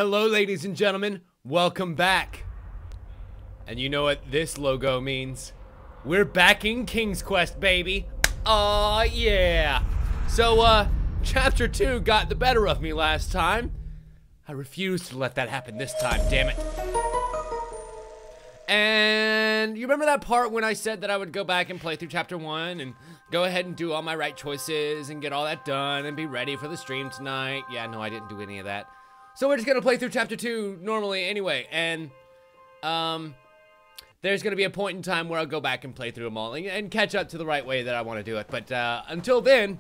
Hello, ladies and gentlemen. Welcome back. And you know what this logo means? We're back in King's Quest, baby. Aw, yeah. So, Chapter 2 got the better of me last time. I refuse to let that happen this time, damn it. And you remember that part when I said that I would go back and play through Chapter 1 and go ahead and do all my right choices and get all that done and be ready for the stream tonight? Yeah, no, I didn't do any of that. So we're just gonna play through Chapter 2 normally anyway, and there's gonna be a point in time where I'll go back and play through them all and catch up to the right way that I want to do it. But until then,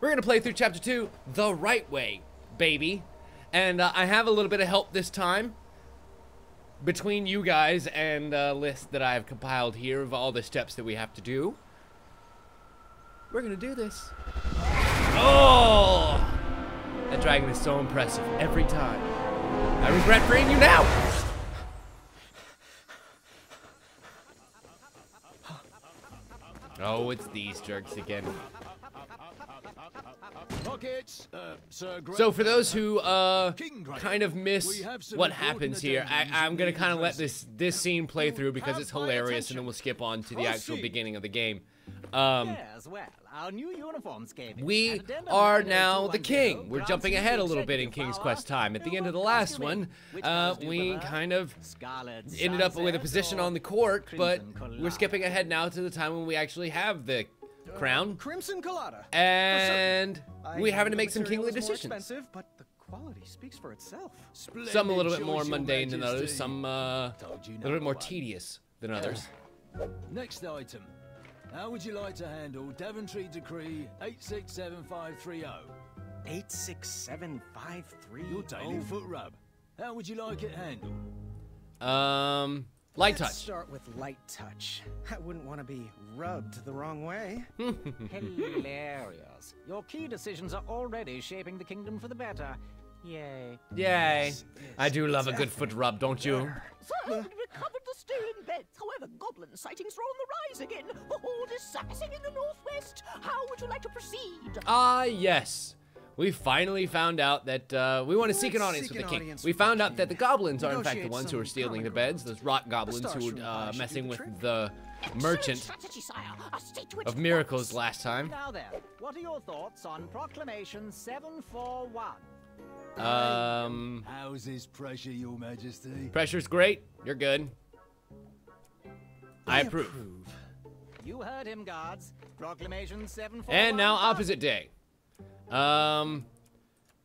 we're gonna play through Chapter 2 the right way, baby. And I have a little bit of help this time between you guys and a list that I have compiled here of all the steps that we have to do. We're gonna do this. Oh! That dragon is so impressive every time. I regret freeing you now! Oh, it's these jerks again. So for those who kind of miss what happens here, I'm gonna kind of let this scene play through because it's hilarious, and then we'll skip on to the actual beginning of the game. We are now the king. We're jumping ahead a little bit in King's Quest time. At the end of the last one, we kind of ended up with a position on the court, but we're skipping ahead now to the time when we actually have the crown, and we're having to make some kingly decisions. But the quality speaks for itself. Some a little bit more mundane than others, some a little bit more tedious than others. Next item. How would you like to handle Daventry Decree 867530? 86753. Your daily foot rub. How would you like it handled? Light Let's touch. start with light touch. I wouldn't want to be rubbed the wrong way. Hilarious. Your key decisions are already shaping the kingdom for the better. Yay. Yay. I do love a good foot rub, don't you? Sir, we recovered the stolen beds. However, goblin sightings are on the rise again. The horde is surfacing in the northwest. How would you like to proceed? Ah, yes. We finally found out that we want to seek an audience with the king. We found out that the goblins are in fact the ones who are stealing the beds. Those rock goblins who were messing with the merchant of miracles last time. Now then, what are your thoughts on Proclamation 741? How's this pressure, Your Majesty? Pressure's great. You're good. I approve. You heard him, guards. Proclamation 741. And now opposite day.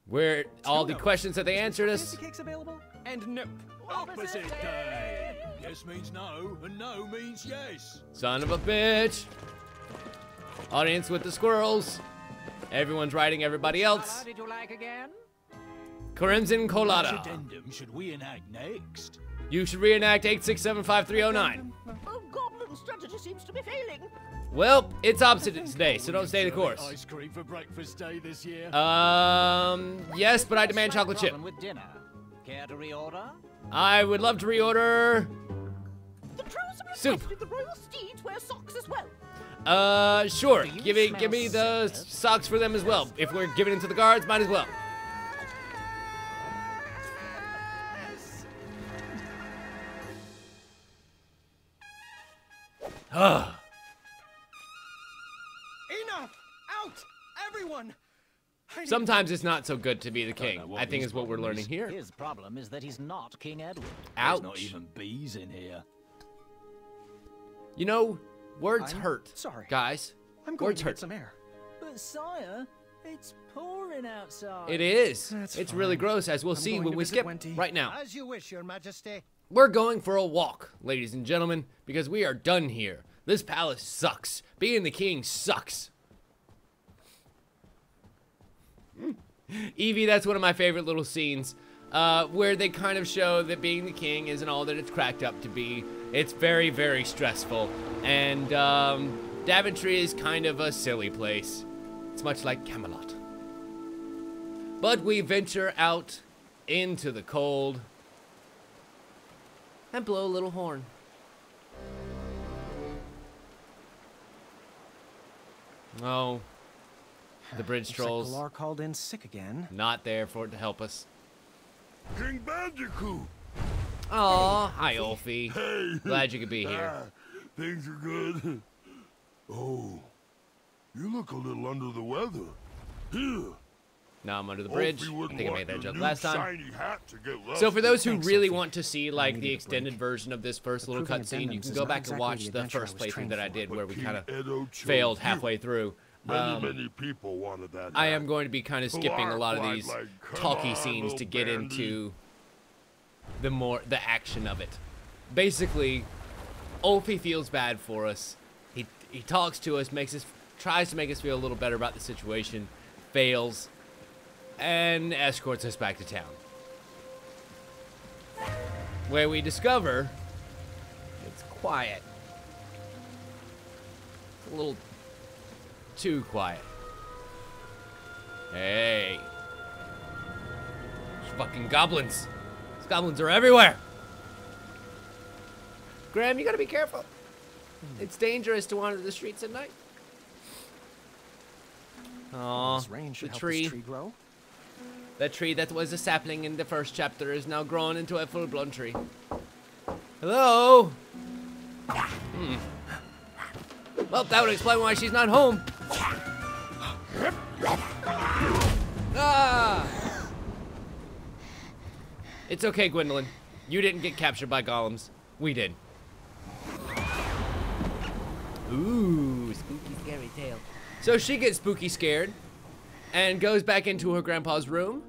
Where all the questions that they answered us. Cakes available? And no. Opposite day. Yes means no, and no means yes. Son of a bitch. Audience with the squirrels. Everyone's writing everybody else. What did you like again? Crimson Colada. Which addendum should we enact next? You should reenact 8675309. Oh, goblin strategy seems to be failing. Well, it's opposite today, so don't stay the course. Ice cream for breakfast day this year? Yes, but I demand chocolate chip. With dinner. Care to reorder? I would love to reorder The troops have soup. requested the royal steeds wear socks as well. Sure. Give me the socks for them as well. If we're giving it to the guards, might as well. Enough! Out! Everyone! Sometimes it's not so good to be the king, I think is what we're learning here. His problem is that he's not King Edward. Ouch. There's not even bees in here. You know, words I'm hurt. sorry. Guys, I'm going words to hurt. get some air. But sire, it's pouring outside. It is. That's It's really fine. gross, as we'll I'm see going when to we visit skip Wenty. right now. As you wish, Your Majesty. We're going for a walk, ladies and gentlemen, because we are done here. This palace sucks. Being the king sucks. Evie, that's one of my favorite little scenes, where they kind of show that being the king isn't all that it's cracked up to be. It's very, very stressful. And Daventry is kind of a silly place. It's much like Camelot. But we venture out into the cold and blow a little horn. Oh, the bridge Looks like trolls Galar called in sick again. not there for it to help us. King Bandicoot. Aw, hi, Ulfie. Hey. Glad you could be here. Things are good. Oh, you look a little under the weather. Here. Now I'm under the bridge. I think I made that joke last time. Hat to get So for those who really want to see like the extended version of this first little cutscene, you can go back and watch the first playthrough that I did where we kind of failed halfway through. Many people wanted that. I am going to be kind of skipping a lot of these talky scenes to get into the action of it. Basically, Ulfie feels bad for us. He talks to us, tries to make us feel a little better about the situation, fails, and escorts us back to town, where we discover it's quiet. It's a little too quiet. Hey. There's fucking goblins. These goblins are everywhere. Graham, you gotta be careful. It's dangerous to wander the streets at night. Aw, the tree. Grow. That tree that was a sapling in the first chapter is now grown into a full-blown tree. Hello? Well, that would explain why she's not home. Ah! It's okay, Gwendolyn. You didn't get captured by golems. We did. Ooh, spooky, scary tale. So she gets spooky scared and goes back into her grandpa's room.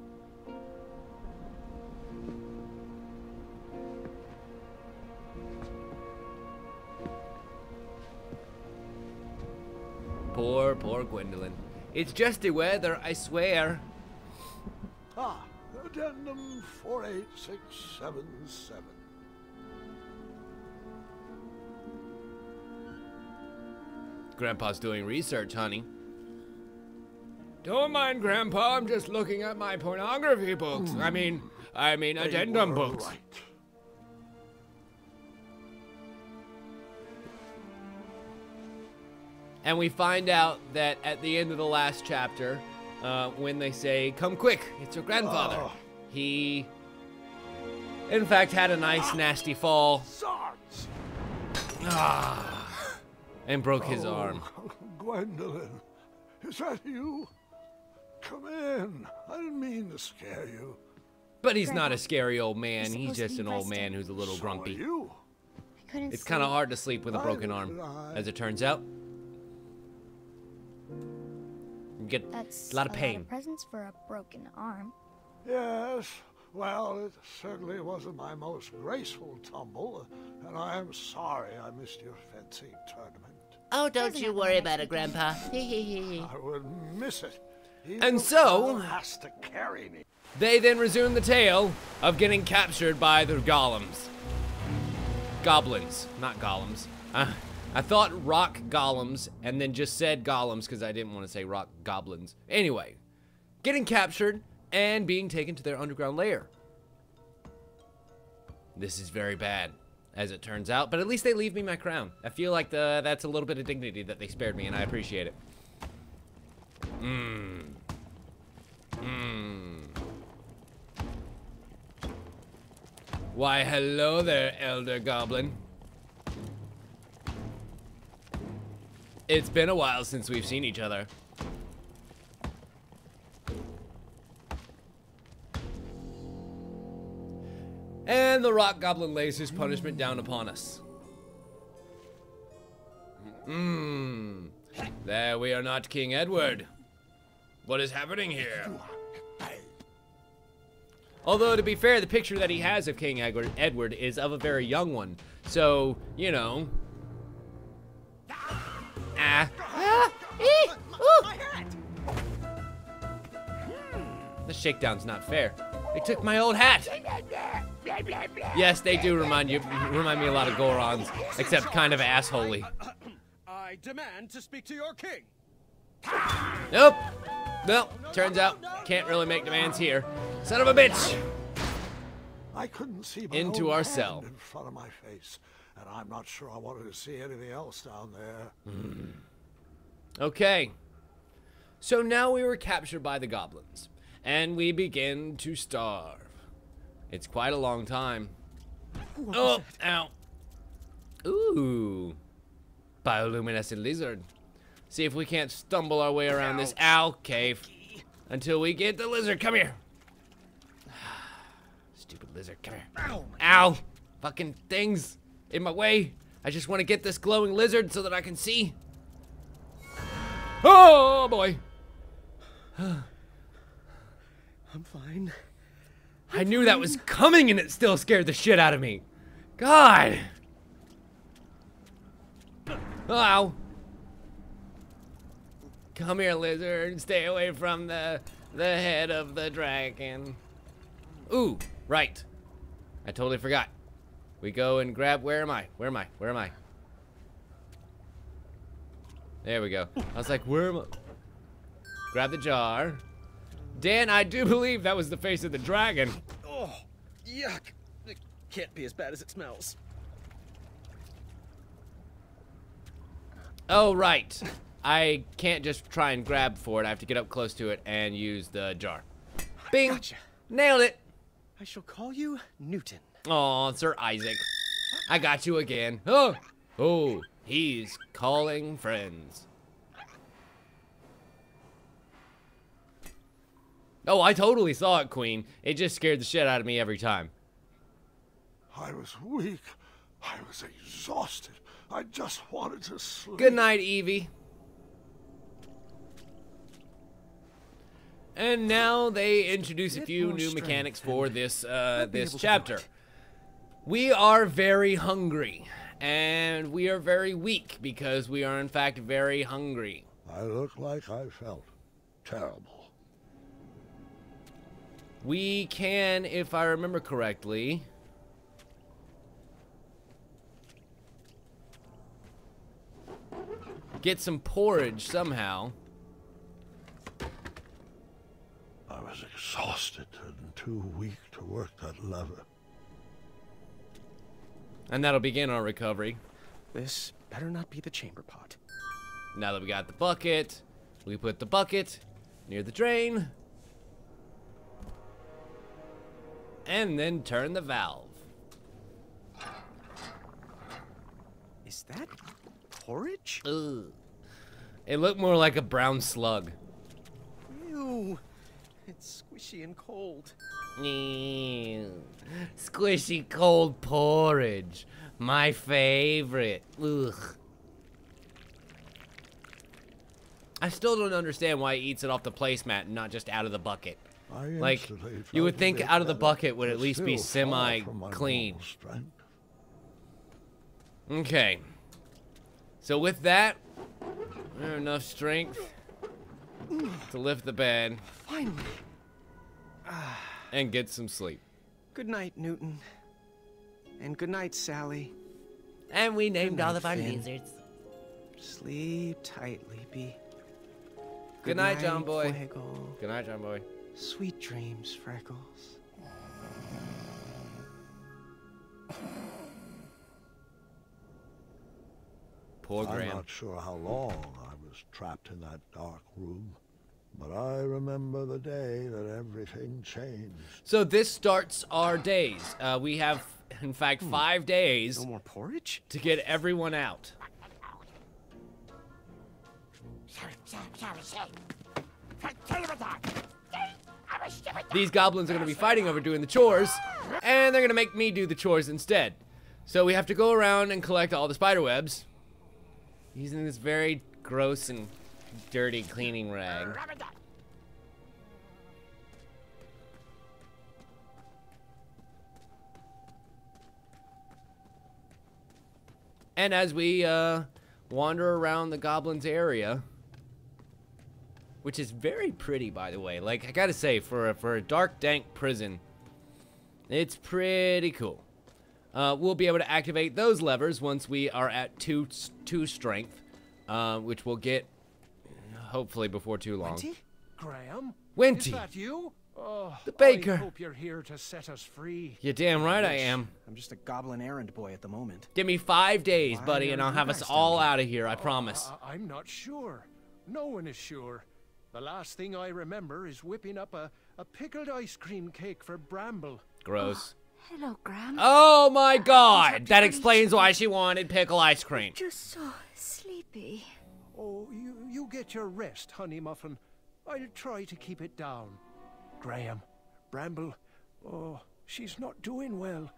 Poor, poor Gwendolyn. It's just the weather, I swear. Addendum 48677. Grandpa's doing research, honey. Don't mind, Grandpa. I'm just looking at my pornography books. I mean addendum books. Right. And we find out that at the end of the last chapter, when they say, "Come quick, it's your grandfather," he, in fact, had a nice, nasty fall. Swords. And broke his arm. Gwendolyn, is that you? Come in. I didn't mean to scare you. But he's not a scary old man. He's just an old man who's a little grumpy. You? It's kind of hard to sleep with a broken arm, as it turns out. You get That's a lot of pain. A presents for a broken arm. Yes. Well, it certainly wasn't my most graceful tumble, and I am sorry I missed your fencing tournament. Oh, don't you worry about it, Grandpa. I wouldn't miss it. And so, has to carry me. they then resume the tale of getting captured by the golems. Goblins, not golems. I thought rock golems and then just said golems because I didn't want to say rock goblins. Anyway, getting captured and being taken to their underground lair. This is very bad, as it turns out, but at least they leave me my crown. I feel like that's a little bit of dignity that they spared me, and I appreciate it. Why, hello there, Elder Goblin. It's been a while since we've seen each other. And the rock goblin lays his punishment down upon us. There, we are not King Edward. What is happening here? Although, to be fair, the picture that he has of King Edward is of a very young one. So, you know. The shakedown's not fair. They took my old hat. Yes, they do remind me a lot of Gorons, except kind of assholey. I demand to speak to your king. Nope. Well, turns out can't really make demands here. Son of a bitch. I couldn't see my Into own our hand cell. in front of my face, and I'm not sure I wanted to see anything else down there. Okay. So now we were captured by the goblins, and we begin to starve. It's quite a long time. Oh, ow. Ooh. Bioluminescent lizard. See if we can't stumble our way around this owl cave until we get the lizard. Come here. Stupid lizard, come here. Ow. Fucking things in my way. I just want to get this glowing lizard so that I can see. Oh, boy. I'm fine. I knew that was coming and it still scared the shit out of me. God. Ow. Come here, lizard. Stay away from the head of the dragon. Ooh, right. I totally forgot. We go and grab, where am I? Where am I? Where am I? There we go. I was like, where am I? Grab the jar. Dan, I do believe that was the face of the dragon. Oh, yuck. It can't be as bad as it smells. Oh, right. I can't just try and grab for it. I have to get up close to it and use the jar. Bing. Gotcha. Nailed it. I shall call you Newton. Aw, Sir Isaac. I got you again. Oh, oh, he's calling friends. Oh, I totally saw it, Queen. It just scared the shit out of me every time. I was weak. I was exhausted. I just wanted to sleep. Good night, Evie. And now they introduce a few new mechanics for this this chapter. We are very hungry, and we are very weak because we are in fact very hungry. I looked like I felt terrible. We can, if I remember correctly, get some porridge somehow. I was exhausted and too weak to work that lever. And that'll begin our recovery. This better not be the chamber pot. Now that we got the bucket, we put the bucket near the drain. And then turn the valve. Is that porridge? Ugh. It looked more like a brown slug. Ew. It's squishy and cold. Ew. Squishy cold porridge. My favorite. Ugh. I still don't understand why he eats it off the placemat and not just out of the bucket. Like, you would think out of the bucket would at least be semi-clean. Okay. So with that, we have enough strength to lift the bed. Finally. And get some sleep. Good night, Newton. And good night, Sally. And we named Good all night, of our Finn. lizards. Sleep tight, Leapy. Good night, John Boy. Fuego. Good night, John Boy. Sweet dreams, Freckles. Poor I'm Graham. not sure how long I was trapped in that dark room, but I remember the day that everything changed. So this starts our days. We have, in fact, 5 days No more porridge? to get everyone out. These goblins are going to be fighting over doing the chores, and they're going to make me do the chores instead. So we have to go around and collect all the spider webs using this very gross and dirty cleaning rag. And as we wander around the goblins area, which is very pretty, by the way. Like, I gotta say, for a dark, dank prison, it's pretty cool. We'll be able to activate those levers once we are at 2 strength, which we'll get, hopefully, before too long. Wenty? Graham? Winty. Is that you? Oh, The baker. I hope you're here to set us free. You're damn right I am. I'm just a goblin errand boy at the moment. Give me 5 days, Why buddy, are and I'll you have us guys all down here? out of here, I promise. I'm not sure. No one is sure. The last thing I remember is whipping up a pickled ice cream cake for Bramble. Gross. Hello, Gram. Oh my god! That explains why she wanted pickle ice cream. Just so sleepy. Oh, you get your rest, Honey Muffin. I'll try to keep it down. Graham, Bramble, oh, she's not doing well.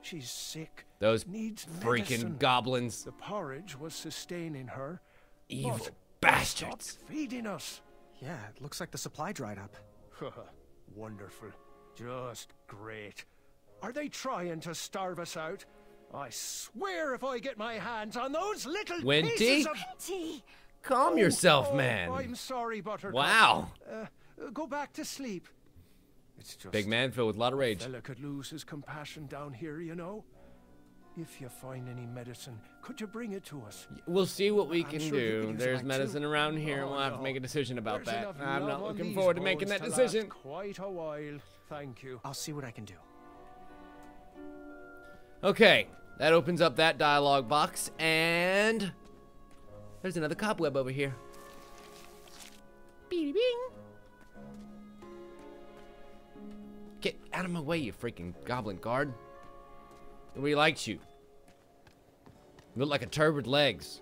She's sick. Those needs freaking medicine. goblins. The porridge was sustaining her. Evil but bastards. stopped feeding us. Yeah, it looks like the supply dried up. Wonderful. Just great. Are they trying to starve us out? I swear if I get my hands on those little Winty? pieces of... Auntie! Calm yourself, Oh, man. I'm sorry, Buttercup. Wow. Go back to sleep. It's just... Big man filled with a lot of rage. fella could lose his compassion down here, you know. If you find any medicine, could you bring it to us? We'll see what we I'm can sure you do. could use There's it, medicine too. around here, and we'll have to no. make a decision about There's that. enough I'm love not on looking these forward to making bones that to decision. last quite a while. Thank you. I'll see what I can do. Okay, that opens up that dialogue box, and there's another cobweb over here. Beady bing. Get out of my way, you freaking goblin guard. Nobody likes you. You look like a turd with legs.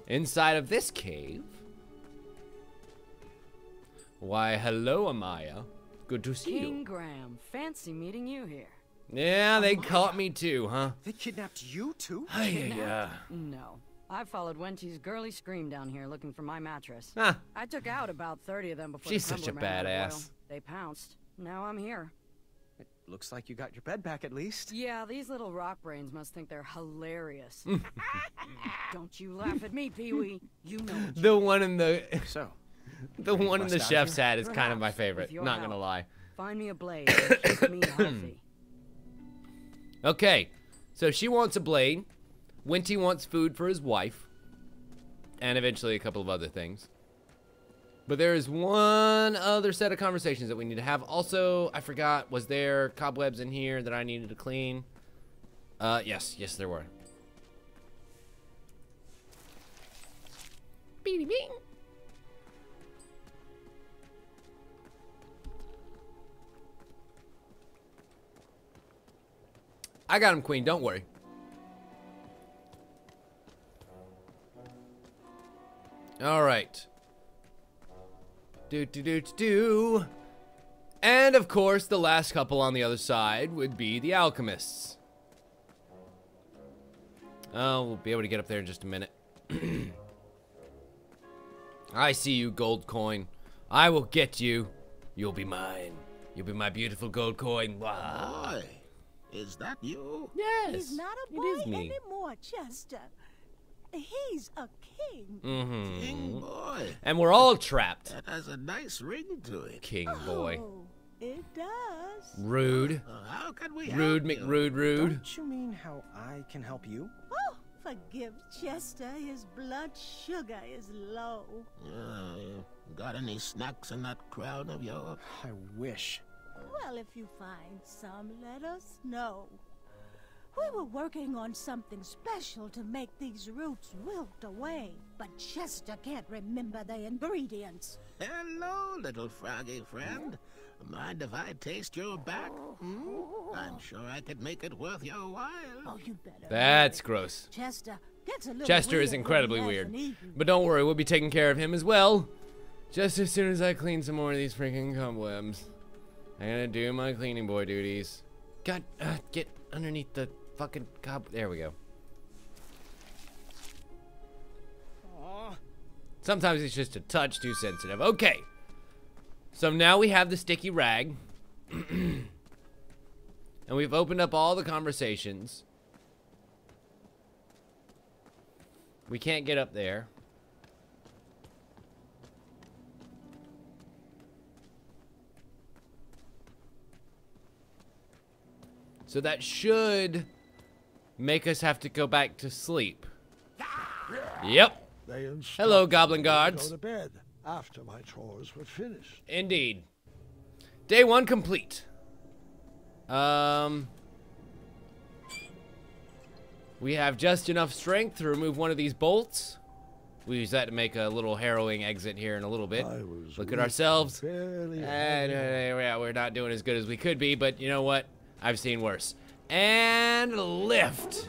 Inside of this cave. Why, hello, Amaya. Good to see King you. Graham, fancy meeting you here. Yeah, they caught me too, huh? They kidnapped you too? Yeah. No. I followed Wenty's girly scream down here looking for my mattress. Huh. I took out about 30 of them before She's the such a Crumbler ran out of badass. oil. They pounced. Now I'm here. It looks like you got your bed back at least. Yeah, these little rock brains must think they're hilarious. Don't you laugh at me, Pee-wee. You know what you The one in the So, the one in the bust out chef's here? hat is kind of my Perhaps, favorite. with your Not gonna help. lie. find me a blade and keep me healthy. Okay, so she wants a blade. Winty wants food for his wife. And eventually a couple of other things. But there is one other set of conversations that we need to have. Also, I forgot, was there cobwebs in here that I needed to clean? Yes, there were. Beady bing. I got him, Queen, don't worry. All right. Do. And of course, the last couple on the other side would be the alchemists. Oh, we'll be able to get up there in just a minute. I see you, gold coin. I will get you. You'll be mine. You'll be my beautiful gold coin. Wow. Boy, is that you? Yes. He's not a it boy is me. anymore, Chester. He's a king. Mm-hmm. King boy. And we're all trapped. That has a nice ring to it. King boy. Oh, it does. Rude. How can we Rude, help you? McRude, rude. don't you mean how I can help you? Oh, forgive Chester. His blood sugar is low. Got any snacks in that crown of yours? I wish. Well, if you find some, let us know. We were working on something special to make these roots wilt away, but Chester can't remember the ingredients. Hello, little froggy friend. Mind if I taste your back? I'm sure I could make it worth your while. Oh, you better. That's hurry. gross. Chester gets a little Chester is weird when incredibly he weird. hasn't eaten. But don't worry, we'll be taking care of him as well. Just as soon as I clean some more of these freaking cobwebs. I'm gonna do my cleaning boy duties. God, get underneath the fucking there we go. Aw. Sometimes it's just a touch too sensitive. Okay. So now we have the sticky rag. And we've opened up all the conversations. We can't get up there. So that should make us have to go back to sleep. Yep. They instructed Hello, Goblin me to Guards. Go to bed after my chores were finished. Indeed. Day 1 complete. We have just enough strength to remove one of these bolts. We use that to make a little harrowing exit here in a little bit. I was Look at weak ourselves. and barely And yeah, we're not doing as good as we could be, but you know what? I've seen worse. And lift.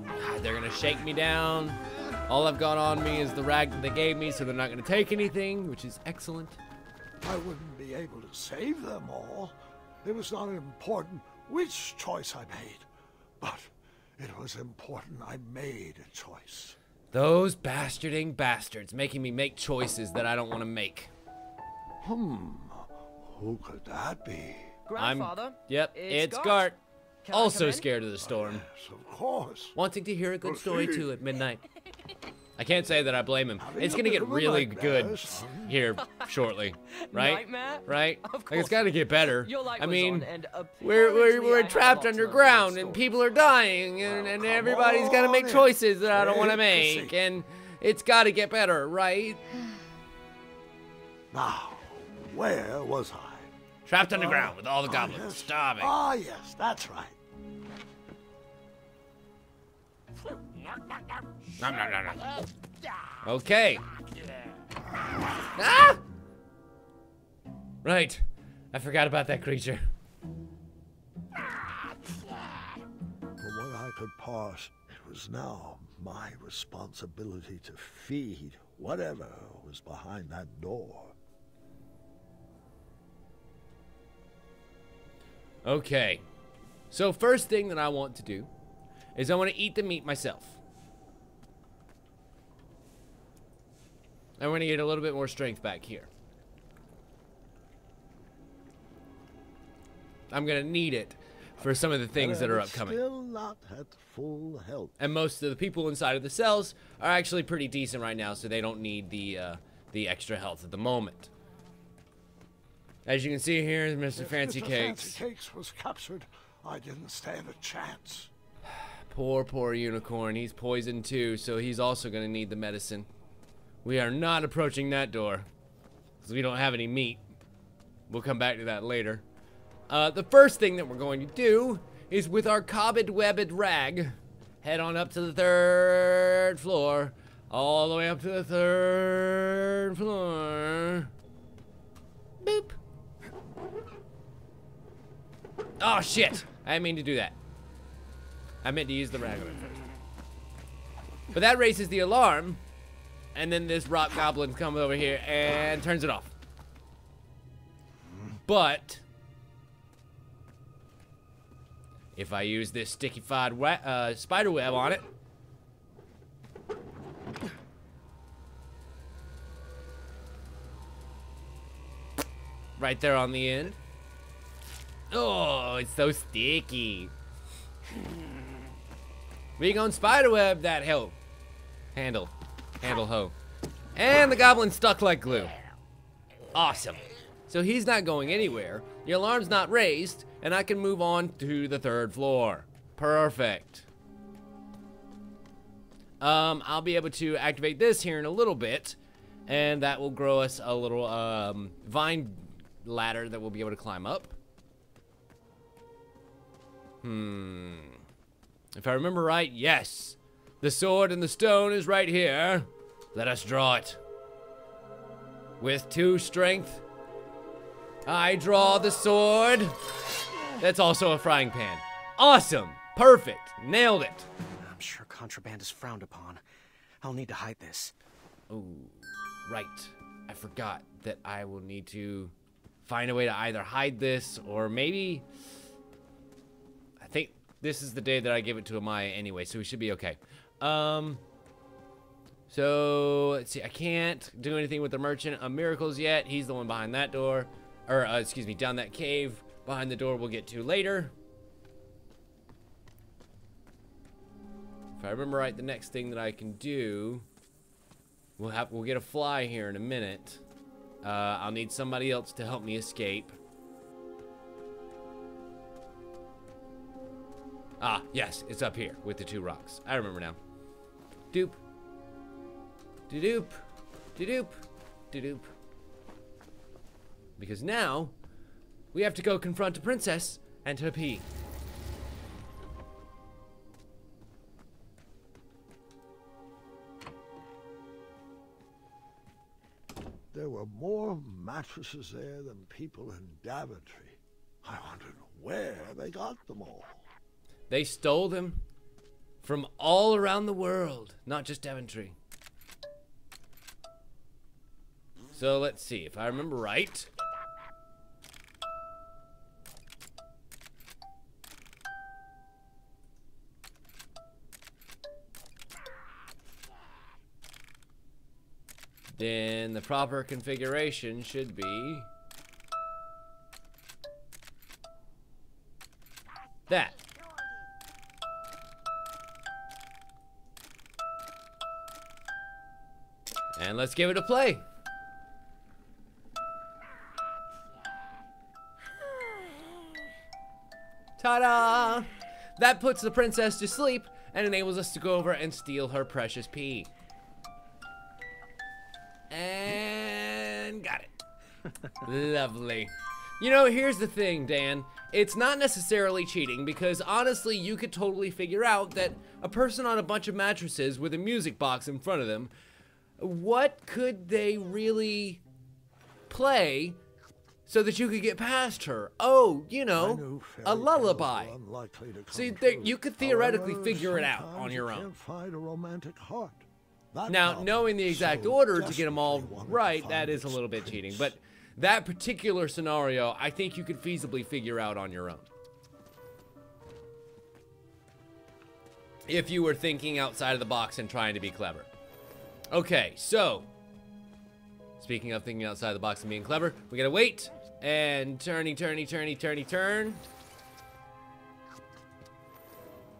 God, they're gonna shake me down. All I've got on me is the rag that they gave me, so they're not gonna take anything, which is excellent. I wouldn't be able to save them all. It was not important which choice I made, but it was important I made a choice. Those bastarding bastards making me make choices that I don't want to make. Who could that be? Grandfather? Yep, it's Gart. Also scared of the storm. Yes, of course. Wanting to hear a good story Proceed. too at midnight. I can't say that I blame him. Having It's a gonna bit get of a really nightmare, good son. here shortly, right? Nightmare? Right? Of Like it's course. got to get better. Your light I was mean, on, and we're apparently I have trapped lots of underground good and stories. people are dying and come everybody's got to make on in. choices that I don't want to Take a make seat. and it's got to get better, right? Now, where was I? Trapped underground with all the goblins yes. starving. Ah, yes, that's right. Nom, nom, nom, nom. Okay. Ah! Right. I forgot about that creature. From what I could parse, it was now my responsibility to feed whatever was behind that door. Okay. So first thing that I want to do is I want to eat the meat myself. I'm going to get a little bit more strength back here. I'm going to need it for some of the things that are But it's upcoming. Still not at full health. And most of the people inside of the cells are actually pretty decent right now, so they don't need the extra health at the moment. As you can see here, Mr. Fancy If Mr. Cakes. Fancy Cakes was captured, I didn't stand a chance. Poor unicorn. He's poisoned too, so he's also going to need the medicine. We are not approaching that door, because we don't have any meat. We'll come back to that later. The first thing that we're going to do is with our cobweb-webbed rag, head on up to the 3rd floor, all the way up to the 3rd floor. Boop. Oh, shit. I didn't mean to do that. I meant to use the rag on it first. But that raises the alarm, and then this rock goblin comes over here and turns it off. But if I use this sticky-fied spider web on it, right there on the end. Oh, it's so sticky. We gonna spiderweb that handle hoe. And the goblin's stuck like glue. Awesome. So he's not going anywhere. The alarm's not raised, and I can move on to the 3rd floor. Perfect. I'll be able to activate this here in a little bit, and that will grow us a little vine ladder that we'll be able to climb up. If I remember right, yes. The sword and the stone is right here. Let us draw it. With 2 strength, I draw the sword. That's also a frying pan. Awesome. Perfect. Nailed it. I'm sure contraband is frowned upon. I'll need to hide this. Oh, right. I forgot that I will need to find a way to either hide this or maybe... I think this is the day that I give it to Amaya anyway, so we should be okay. So, let's see. I can't do anything with the Merchant of Miracles yet. He's the one behind that door. Or, excuse me, down that cave. Behind the door we'll get to later. If I remember right, the next thing that I can do... We'll get a fly here in a minute. I'll need somebody else to help me escape. Ah, yes, it's up here with the 2 rocks. I remember now. Doop. Do-doop. Do-doop. Do-doop. Because now, we have to go confront a princess and her pea. there were more mattresses there than people in Daventry. I wondered where they got them all. They stole them from all around the world, not just Daventry. So let's see if I remember right. Then the proper configuration should be that. And let's give it a play. Ta-da! That puts the princess to sleep and enables us to go over and steal her precious pea. And got it. Lovely. You know, here's the thing, Dan. It's not necessarily cheating because honestly, you could totally figure out that a person on a bunch of mattresses with a music box in front of them, what could they really play so that you could get past her? Oh, you know, a lullaby. See, you could theoretically figure it out on your own. Find a romantic heart. Now, knowing the exact order to get them all right, that is a little bit cheating. But that particular scenario, I think you could feasibly figure out on your own. If you were thinking outside of the box and trying to be clever. Okay, so speaking of thinking outside the box and being clever, we gotta wait and turny, turny, turny, turny, turn.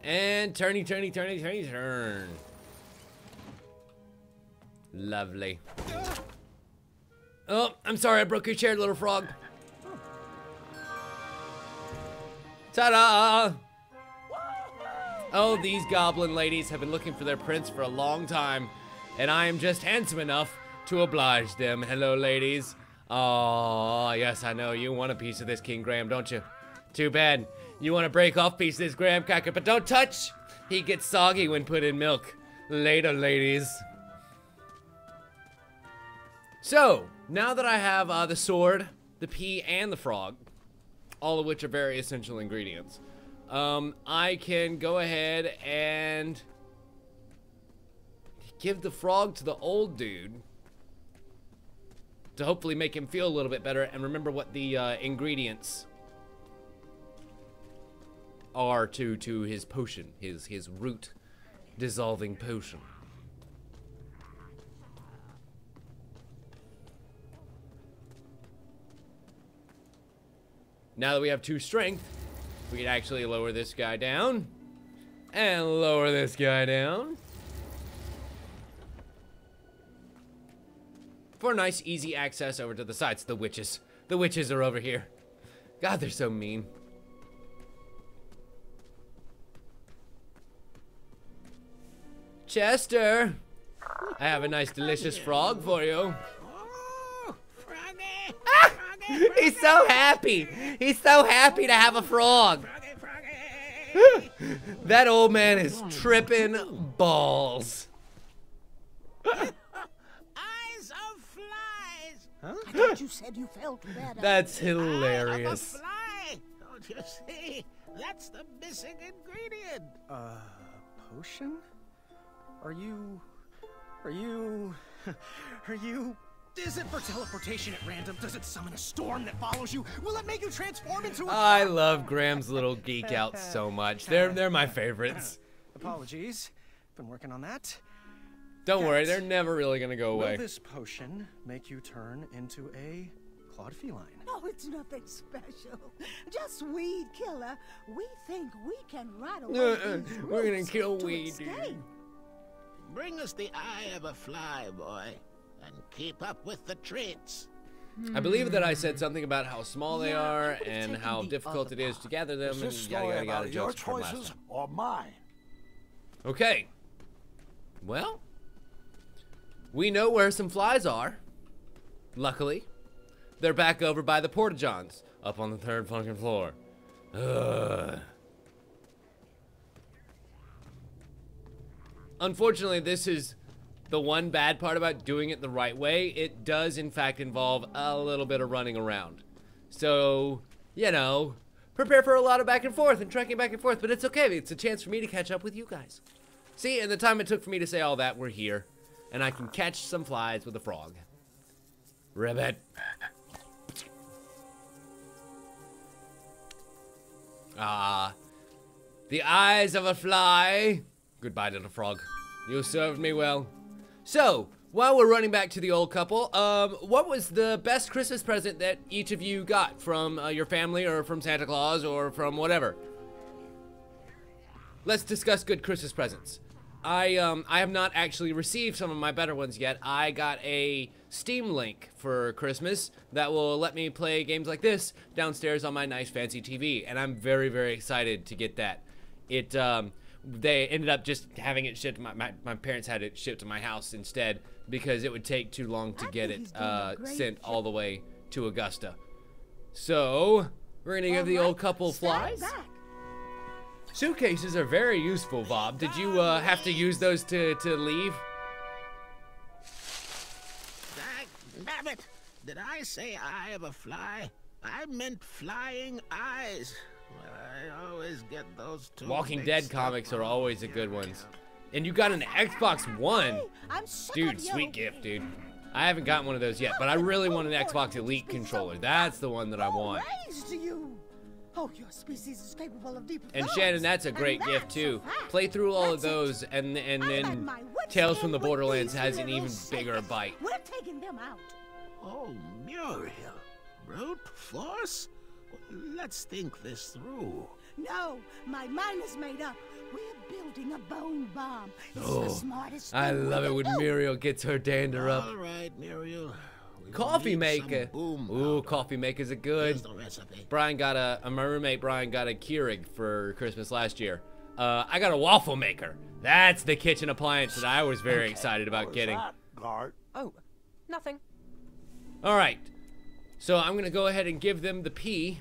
And turny, turny, turny, turny, turn. Lovely. Oh, I'm sorry, I broke your chair, little frog. Ta-da! Oh, these goblin ladies have been looking for their prince for a long time, and I am just handsome enough to oblige them. Hello, ladies. Oh, yes, I know. You want a piece of this, King Graham, don't you? Too bad. You want to break off a piece of this graham cracker, but don't touch. He gets soggy when put in milk. Later, ladies. So, now that I have the sword, the pea, and the frog, all of which are very essential ingredients, I can go ahead and give the frog to the old dude to hopefully make him feel a little bit better and remember what the ingredients are to his potion, his root dissolving potion. Now that we have 2 strength, we can actually lower this guy down and lower this guy down for nice, easy access over to the sides. The witches. The witches are over here. God, they're so mean. Chester, I have a nice, delicious frog for you. Oh, Froggy! Ah! Froggy, Froggy! He's so happy. He's so happy to have a frog. Froggy, Froggy! That old man is tripping balls. Eyes of flies! Huh? I thought you said you felt better. That's Eye hilarious. of a fly! Don't you see? That's the missing ingredient. Potion? Are you... Is it for teleportation at random? Does it summon a storm that follows you? Will it make you transform into a... I love Graham's little geek out so much. They're my favorites. Apologies. Been working on that. Don't worry, they're never really gonna go away. Will this potion make you turn into a clawed feline? No, it's nothing special. Just weed killer. We think we can ride away these We're gonna roots kill to weed. escape. Bring us the eye of a fly, boy, and keep up with the treats. I believe that I said something about how small they Yeah, are I would've and taken how the difficult other it is to gather them Is and this yada story yada yada about your jokes from last choices time. or mine? Okay. Well, we know where some flies are. Luckily, they're back over by the porta-johns, up on the 3rd fucking floor. Ugh. Unfortunately, this is the one bad part about doing it the right way, it does in fact involve a little bit of running around. So, you know, prepare for a lot of back and forth and trekking back and forth, but it's okay. It's a chance for me to catch up with you guys. See, and the time it took for me to say all that, we're here. And I can catch some flies with a frog. Ribbit. Ah, the eyes of a fly. Goodbye, little frog. You served me well. So, while we're running back to the old couple, what was the best Christmas present that each of you got from your family or from Santa Claus or from whatever? Let's discuss good Christmas presents. I have not actually received some of my better ones yet. I got a Steam Link for Christmas that will let me play games like this downstairs on my nice fancy TV, and I'm very, very excited to get that. They ended up just having it shipped. My parents had it shipped to my house instead because it would take too long to get it sent all the way to Augusta. So we're gonna give the old couple flies. Suitcases are very useful, Bob. Did you have to use those to leave? Damn it! Did I say eye of a fly? I meant flying eyes. I always get those two. Walking Dead comics are always a good ones. And you got an Xbox One. Dude, sweet gift, dude. I haven't gotten one of those yet, but I really want an Xbox Elite controller. That's the one that I want. Oh, your species is capable of deep And Shannon, that's a great gift too. Play through all of those, and then Tales from the Borderlands has an even bigger bite. We're taking them out. Oh, Muriel. Brute force? Let's think this through. No, my mind is made up. We're building a bone bomb. It's the smartest I thing love we it when can do. Muriel gets her dander up. All right, Muriel. Coffee maker. Ooh, coffee makers are good. Here's the recipe. My roommate Brian got a Keurig for Christmas last year. I got a waffle maker. That's the kitchen appliance that I was very excited about getting. Oh, nothing. All right. So I'm going to go ahead and give them the pea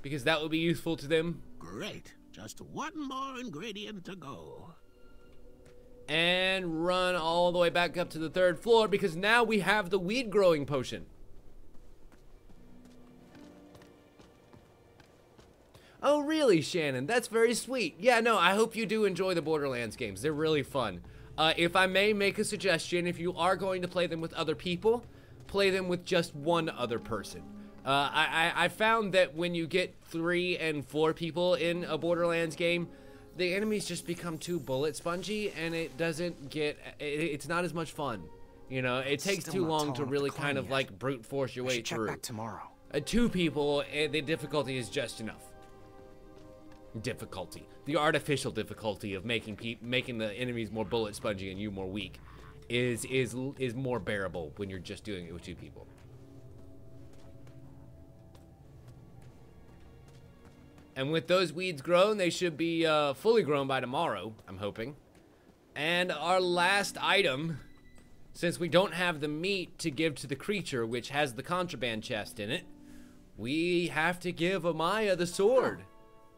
because that will be useful to them. Great. Just one more ingredient to go. And run all the way back up to the 3rd floor because now we have the weed growing potion. Oh, really, Shannon? That's very sweet. Yeah, no, I hope you do enjoy the Borderlands games. They're really fun. If I may make a suggestion, if you are going to play them with other people, play them with just one other person. I found that when you get 3 and 4 people in a Borderlands game, the enemies just become too bullet spongy, and it doesn't get, it's not as much fun. You know, it takes too long to really kind of like brute force your way through. Check back tomorrow. 2 people, the difficulty is just enough. Difficulty. The artificial difficulty of making the enemies more bullet spongy and you more weak is more bearable when you're just doing it with 2 people. And with those weeds grown, they should be fully grown by tomorrow, I'm hoping. And our last item, since we don't have the meat to give to the creature, which has the contraband chest in it, we have to give Amaya the sword.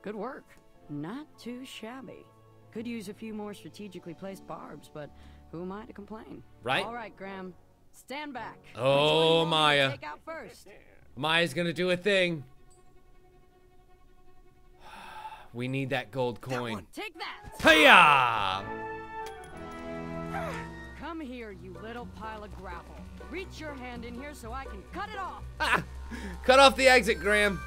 Good work. Not too shabby. Could use a few more strategically placed barbs, but who am I to complain? Right? All right, Graham. Stand back. Oh, Maya. Take out first. Maya's gonna do a thing. We need that gold coin. Take that. Hiya! Come here, you little pile of gravel. Reach your hand in here so I can cut it off. Ah, cut off the exit, Graham.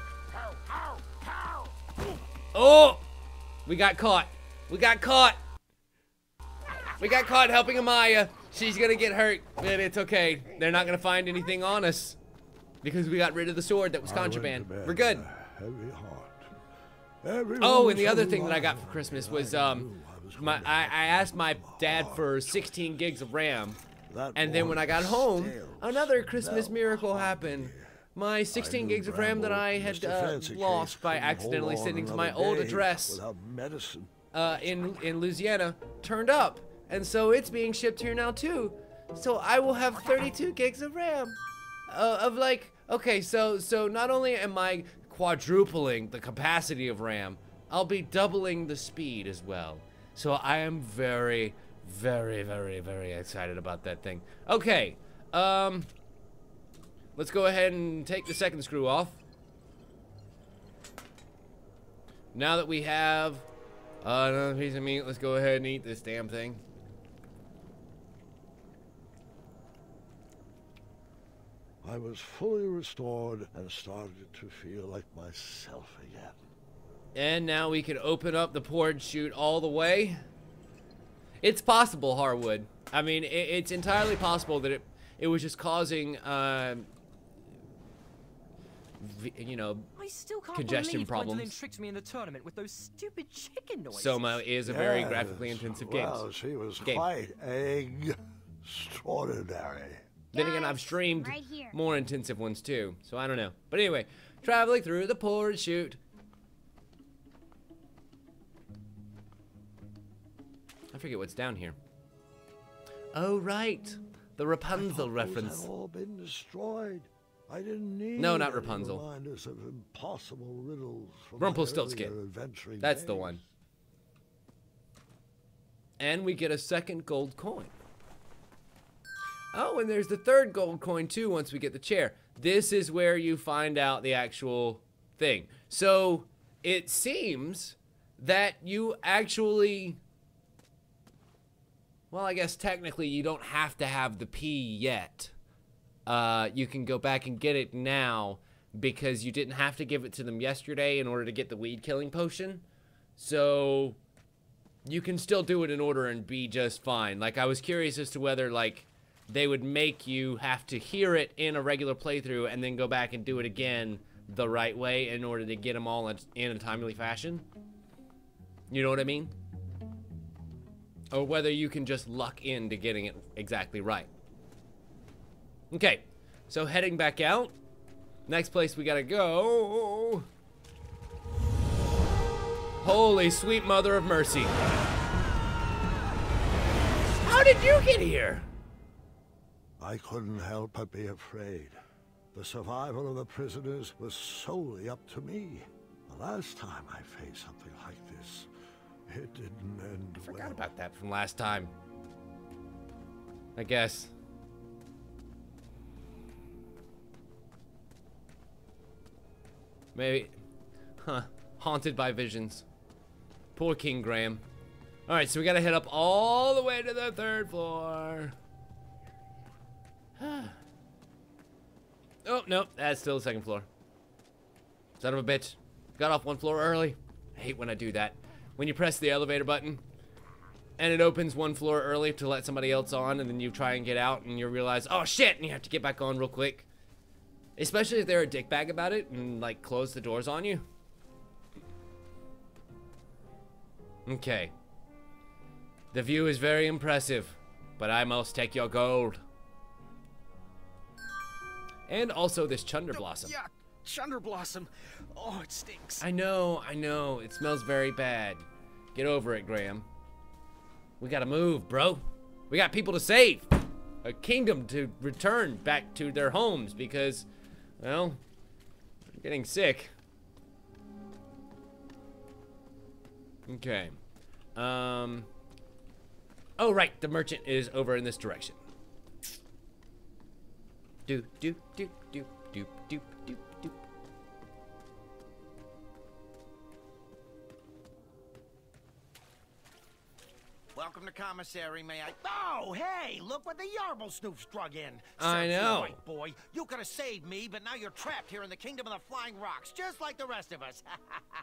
Oh! We got caught. We got caught. We got caught helping Amaya. She's gonna get hurt, but it's okay. They're not gonna find anything on us because we got rid of the sword that was contraband. We're good. Oh, and the other thing that I got for Christmas was I asked my dad for 16 gigs of RAM, and then when I got home, another Christmas miracle happened. My 16 gigs of RAM that I had lost by accidentally sending to my old address in Louisiana turned up, and so it's being shipped here now too. So I will have 32 gigs of RAM. Okay, so not only am I quadrupling the capacity of RAM, I'll be doubling the speed as well. So I am very, Very, very, very excited about that thing. Okay, let's go ahead and take the second screw off. Now that we have another piece of meat, let's go ahead and eat this damn thing. I was fully restored and started to feel like myself again. And now we can open up the porch chute all the way. It's possible, Harwood. I mean, it's entirely possible that it was just causing, you know, I still can't congestion believe problems. Gwendolyn tricked me in the tournament with those stupid chicken noises. Soma is a very graphically intensive game. Well, she was quite extraordinary. Then again, I've streamed more intensive ones too, so I don't know. But anyway, traveling through the porch chute. I forget what's down here. Oh, right. The Rapunzel reference. Those had all been destroyed. I didn't need No, not Rapunzel. reminders of impossible riddles from Rumpelstiltskin. That's the one. And we get a second gold coin. Oh, and there's the third gold coin too once we get the chair. This is where you find out the actual thing. So it seems that you actually... Well, I guess technically you don't have to have the P yet. You can go back and get it now because you didn't have to give it to them yesterday in order to get the weed killing potion. So you can still do it in order and be just fine. Like, I was curious as to whether, like, they would make you have to hear it in a regular playthrough and then go back and do it again the right way in order to get them all in a timely fashion. You know what I mean? Or whether you can just luck into getting it exactly right. Okay, so heading back out. Next place we gotta go. Holy sweet mother of mercy. How did you get here? I couldn't help but be afraid. The survival of the prisoners was solely up to me. The last time I faced something like this, it didn't end well. I forgot about that from last time. I guess. Maybe. Huh. Haunted by visions. Poor King Graham. Alright, so we gotta head up all the way to the 3rd floor. Oh, no. That's still the 2nd floor. Son of a bitch. Got off 1 floor early. I hate when I do that. When you press the elevator button and it opens 1 floor early to let somebody else on, and then you try and get out and you realize, oh shit, and you have to get back on real quick. Especially if they're a dickbag about it and like close the doors on you. Okay. The view is very impressive, but I must take your gold. And also this Chunder Blossom. Yeah, Chunder Blossom. Oh, it stinks. I know. It smells very bad. Get over it, Graham. We gotta move, bro. We got people to save. A kingdom to return back to their homes because, well, I'm getting sick. Okay. Oh, right. The merchant is over in this direction. Do, do, do, do, do, do, do, do. Welcome to commissary, may I? Oh, hey, look what the Yarble Snoop's drug in. I Serves you know. right, boy. You could have saved me, but now you're trapped here in the Kingdom of the Flying Rocks, just like the rest of us.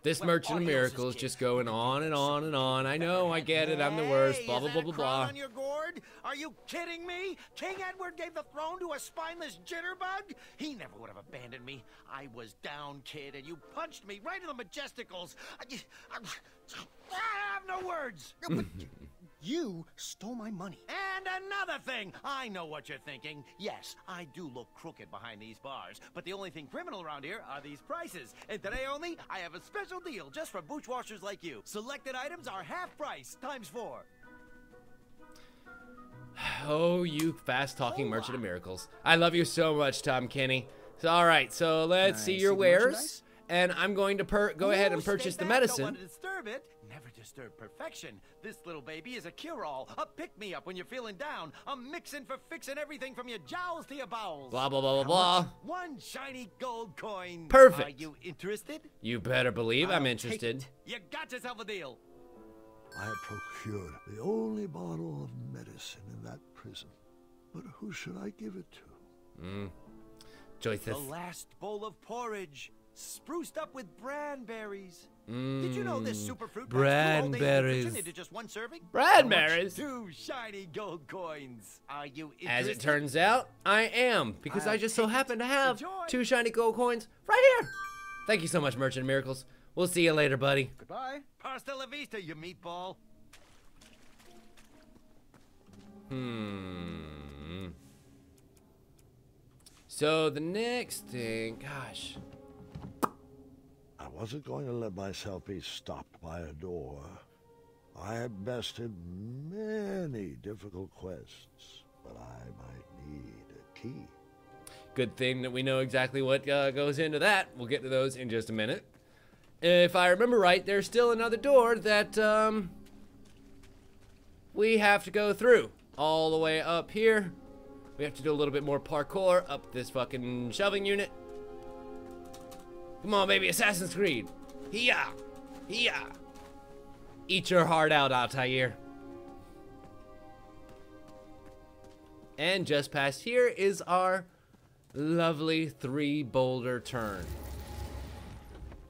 This Well, Merchant all of heels Miracles is just going on and on and on. I know, I get it, I'm the worst, blah, blah, blah, blah, Is that a crown blah. on your gourd? Are you kidding me? King Edward gave the throne to a spineless jitterbug? He never would have abandoned me. I was down, kid, and you punched me right in the majesticals. I have no words. You stole my money. And another thing, I know what you're thinking. Yes, I do look crooked behind these bars, but the only thing criminal around here are these prices. And today only, I have a special deal just for booch washers like you. Selected items are half price, ×4. Oh, you fast-talking Merchant of Miracles. I love you so much, Tom Kenny. So, all right, so let's see your wares. And I'm going to go ahead and purchase the medicine. Don't want to disturb it. Never disturb undisturbed perfection. This little baby is a cure-all, a pick-me-up when you're feeling down, a mixin' for fixing everything from your jowls to your bowels. Blah, blah, blah, blah, blah. One shiny gold coin. Perfect. Are you interested? You better believe I'm I'll interested. take it. You got yourself a deal. I had procured the only bottle of medicine in that prison. But who should I give it to? Choices. The last bowl of porridge, spruced up with branberries. Did you know this superfruit Branberries. into just one serving? Branberries. 2 shiny gold coins. Are you interested? As it turns out, I am, because I just so happen to have Enjoy. 2 shiny gold coins right here. Thank you so much, Merchant of Miracles. We'll see you later, buddy. Goodbye. Hasta la vista, you meatball. So the next thing, gosh. I wasn't going to let myself be stopped by a door. I have bested many difficult quests, but I might need a key. Good thing that we know exactly what goes into that. We'll get to those in just a minute. If I remember right, there's still another door that we have to go through. All the way up here. We have to do a little bit more parkour up this fucking shelving unit. Come on, baby, Assassin's Creed. Hee-yah! Hee-yah! Eat your heart out, Altair. And just past here is our lovely 3 boulder turn.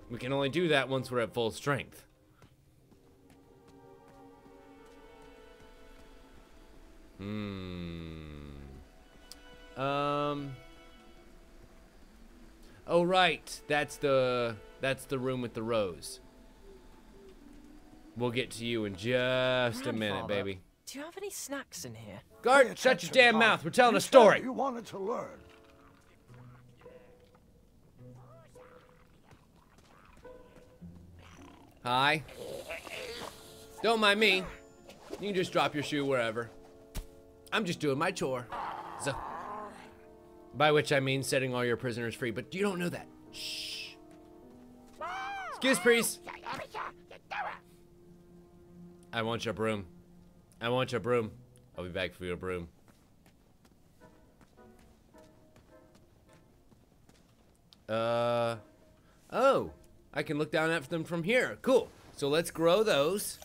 We can only do that once we're at full strength. Oh right, that's the room with the rose. We'll get to you in just a minute, Grandfather, baby. Do you have any snacks in here? Guard, shut your damn mouth. We're telling a story. You wanted to learn. Hi. Don't mind me. You can just drop your shoe wherever. I'm just doing my chore. So, by which I mean setting all your prisoners free, but you don't know that. Shh. Excuse, priest. I want your broom. I want your broom. I'll be back for your broom. Oh. I can look down at them from here. Cool. So let's grow those.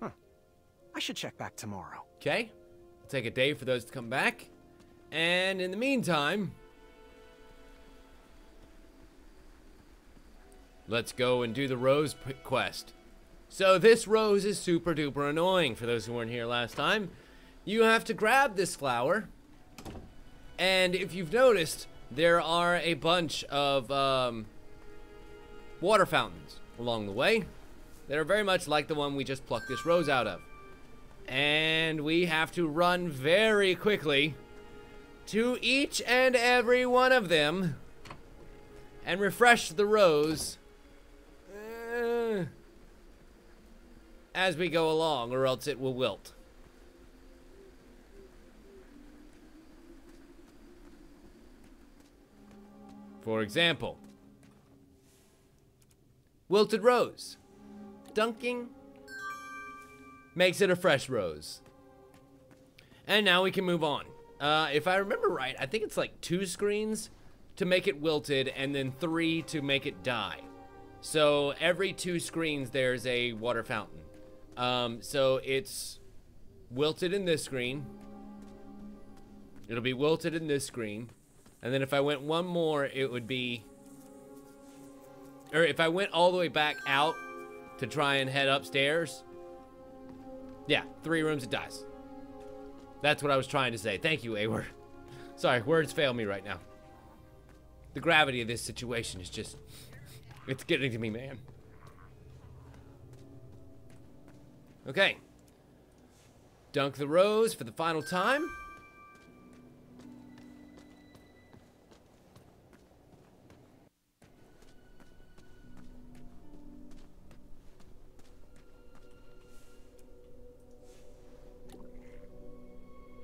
I should check back tomorrow. Okay. It'll take a day for those to come back. And in the meantime, let's go and do the rose quest. So this rose is super duper annoying for those who weren't here last time. You have to grab this flower. And if you've noticed, there are a bunch of water fountains along the way that are very much like the one we just plucked this rose out of. And we have to run very quickly to each and every one of them and refresh the rose as we go along, or else it will wilt. For example, wilted rose. Dunking makes it a fresh rose. And now we can move on. If I remember right, I think it's like 2 screens to make it wilted and then 3 to make it die. So every 2 screens there's a water fountain. So it's wilted in this screen. It'll be wilted in this screen. And then if I went one more, it would be... Or if I went all the way back out to try and head upstairs... Yeah, 3 rooms, it dies. That's what I was trying to say. Thank you, Awer. Sorry, words fail me right now. The gravity of this situation is just... It's getting to me, man. Okay. Dunk the rose for the final time.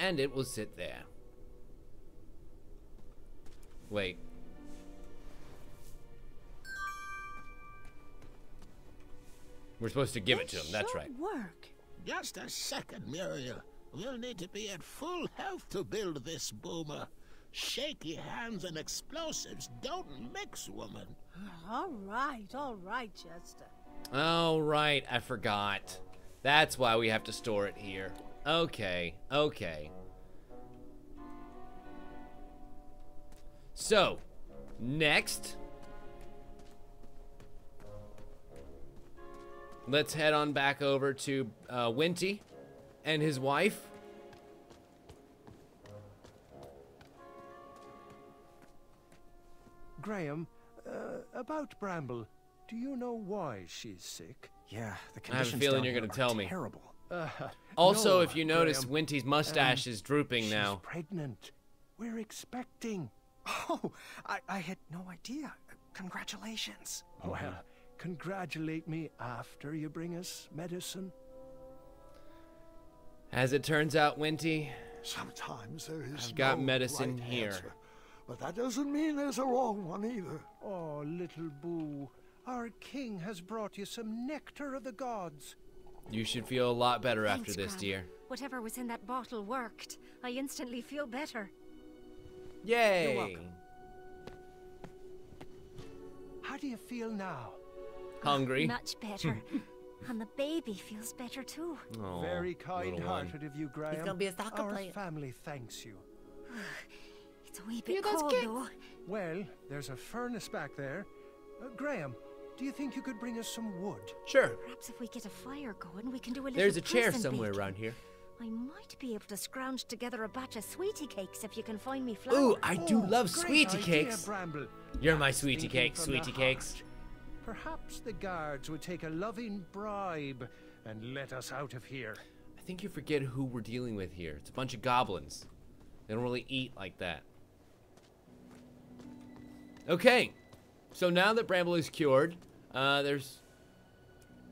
And it will sit there. Wait. We're supposed to give it to him. That's right. Work. Just a second, Muriel. We'll need to be at full health to build this boomer. Shaky hands and explosives don't mix, woman. All right, Chester. Oh, right. I forgot. That's why we have to store it here. Okay, okay. So, next, let's head on back over to Winty and his wife. Graham, about Bramble, do you know why she's sick? Yeah, the I have a conditions feeling down you're here going to are tell me. terrible. Also, No, if you notice, Graham, Winty's mustache is drooping she's now. pregnant. We're expecting. Oh, I had no idea. Congratulations. Well, congratulate me after you bring us medicine. As it turns out, Winty, Sometimes there is I've got no medicine right here. answer, but that doesn't mean there's a wrong one either. Oh, little Boo, our king has brought you some nectar of the gods. you should feel a lot better after Thanks, this, Gran. dear. Whatever was in that bottle worked. I instantly feel better. Yay! You're welcome. How do you feel now? Hungry. Much better. And the baby feels better too. Aw, Very little one. kind-hearted of you, Graham. He's gonna be a soccer Our player. family thanks you. It's a wee bit cold though. Well, there's a furnace back there. Graham, do you think you could bring us some wood? Sure. Perhaps if we get a fire going, we can do a little There's a chair present somewhere baking. around here. I might be able to scrounge together a batch of sweetie cakes if you can find me flour. Ooh, I do love great sweetie idea, cakes. Bramble. You're my That's sweetie thinking cakes, from the sweetie cakes. heart. Perhaps the guards would take a loving bribe and let us out of here. I think you forget who we're dealing with here. It's a bunch of goblins. They don't really eat like that. Okay, so now that Bramble is cured, there's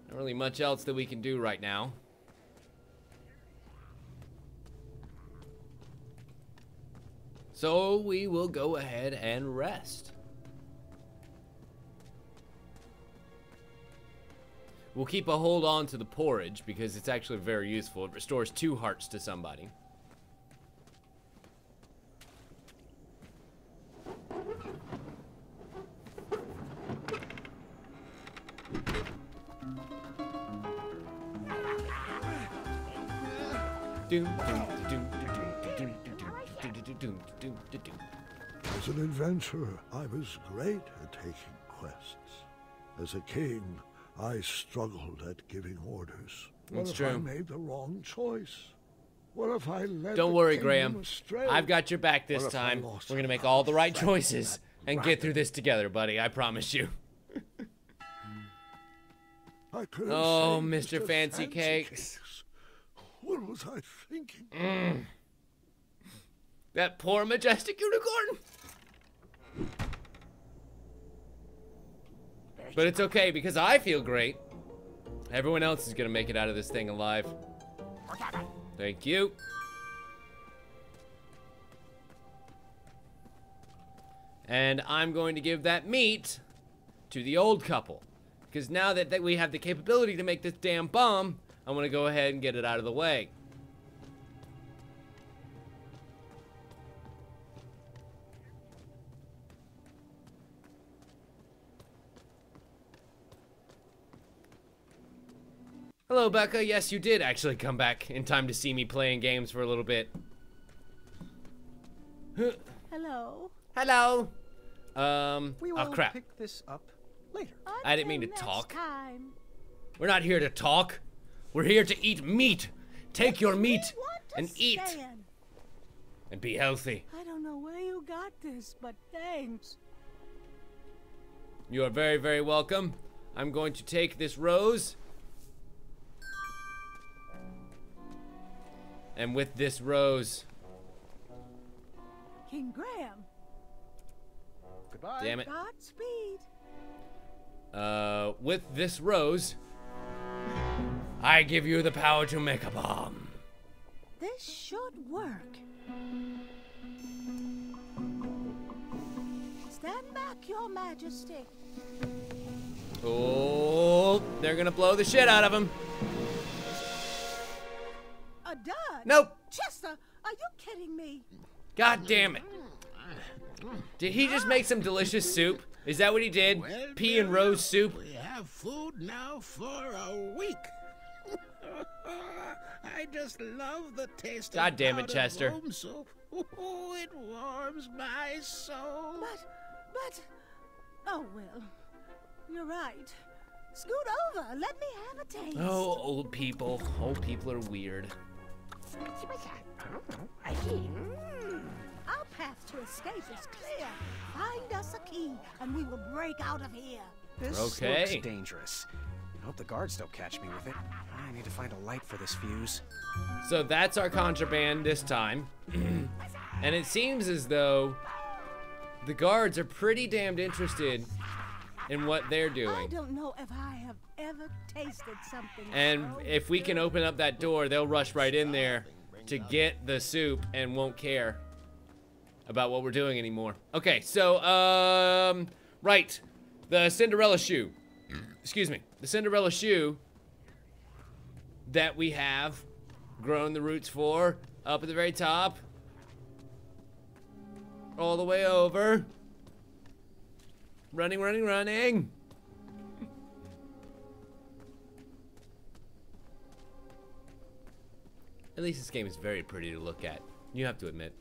not really much else that we can do right now. So we will go ahead and rest. We'll keep a hold on to the porridge because it's actually very useful. It restores 2 hearts to somebody. As an adventurer, I was great at taking quests. As a king, I struggled at giving orders. That's What if I true. made the wrong choice? What if I led Don't the worry, kingdom Graham. astray? I've got your back this What if I time. lost We're gonna my make all the right track choices that and get through this together, buddy. I promise you. I could have Oh, saved Mr. Fancy Cakes. What was I thinking? That poor majestic unicorn. But it's okay because I feel great. Everyone else is gonna make it out of this thing alive. Thank you. And I'm going to give that meat to the old couple. Because now that we have the capability to make this damn bomb, I want to go ahead and get it out of the way. Hello, Becca. Yes, you did actually come back in time to see me playing games for a little bit. Hello. Hello. We will Oh crap. pick this up later. I didn't mean to Until talk. next time. We're not here to talk. We're here to eat meat. Take your meat We want to and eat stand. and be healthy. I don't know where you got this, but thanks. You are very, very welcome. I'm going to take this rose. And with this rose, King Graham. Goodbye. damn it. Godspeed. With this rose, I give you the power to make a bomb. This should work. Stand back, Your Majesty. Oh, they're gonna blow the shit out of him. A dud? Nope. Chester, are you kidding me? God damn it. Did he just make some delicious soup? Is that what he did? Well, Pea and rose soup? We have food now for a week. I just love the taste God of damn it, powdered Chester. worm soup. Oh, it warms my soul. But, oh well, you're right. Scoot over, let me have a taste. Oh, old people. Old people are weird. Our path to escape is clear. Find us a key, and we will break out of here. This Okay. looks dangerous. I hope the guards don't catch me with it. I need to find a light for this fuse. So that's our contraband this time. And it seems as though the guards are pretty damned interested in what they're I doing. don't know if I have ever tasted something And so if we can open up that door, they'll rush right in there to get the soup and won't care about what we're doing anymore. Okay, so, right. The Cinderella shoe. Excuse me. The Cinderella shoe that we have grown the roots for up at the very top. All the way over. Running, running, running. At least this game is very pretty to look at. You have to admit.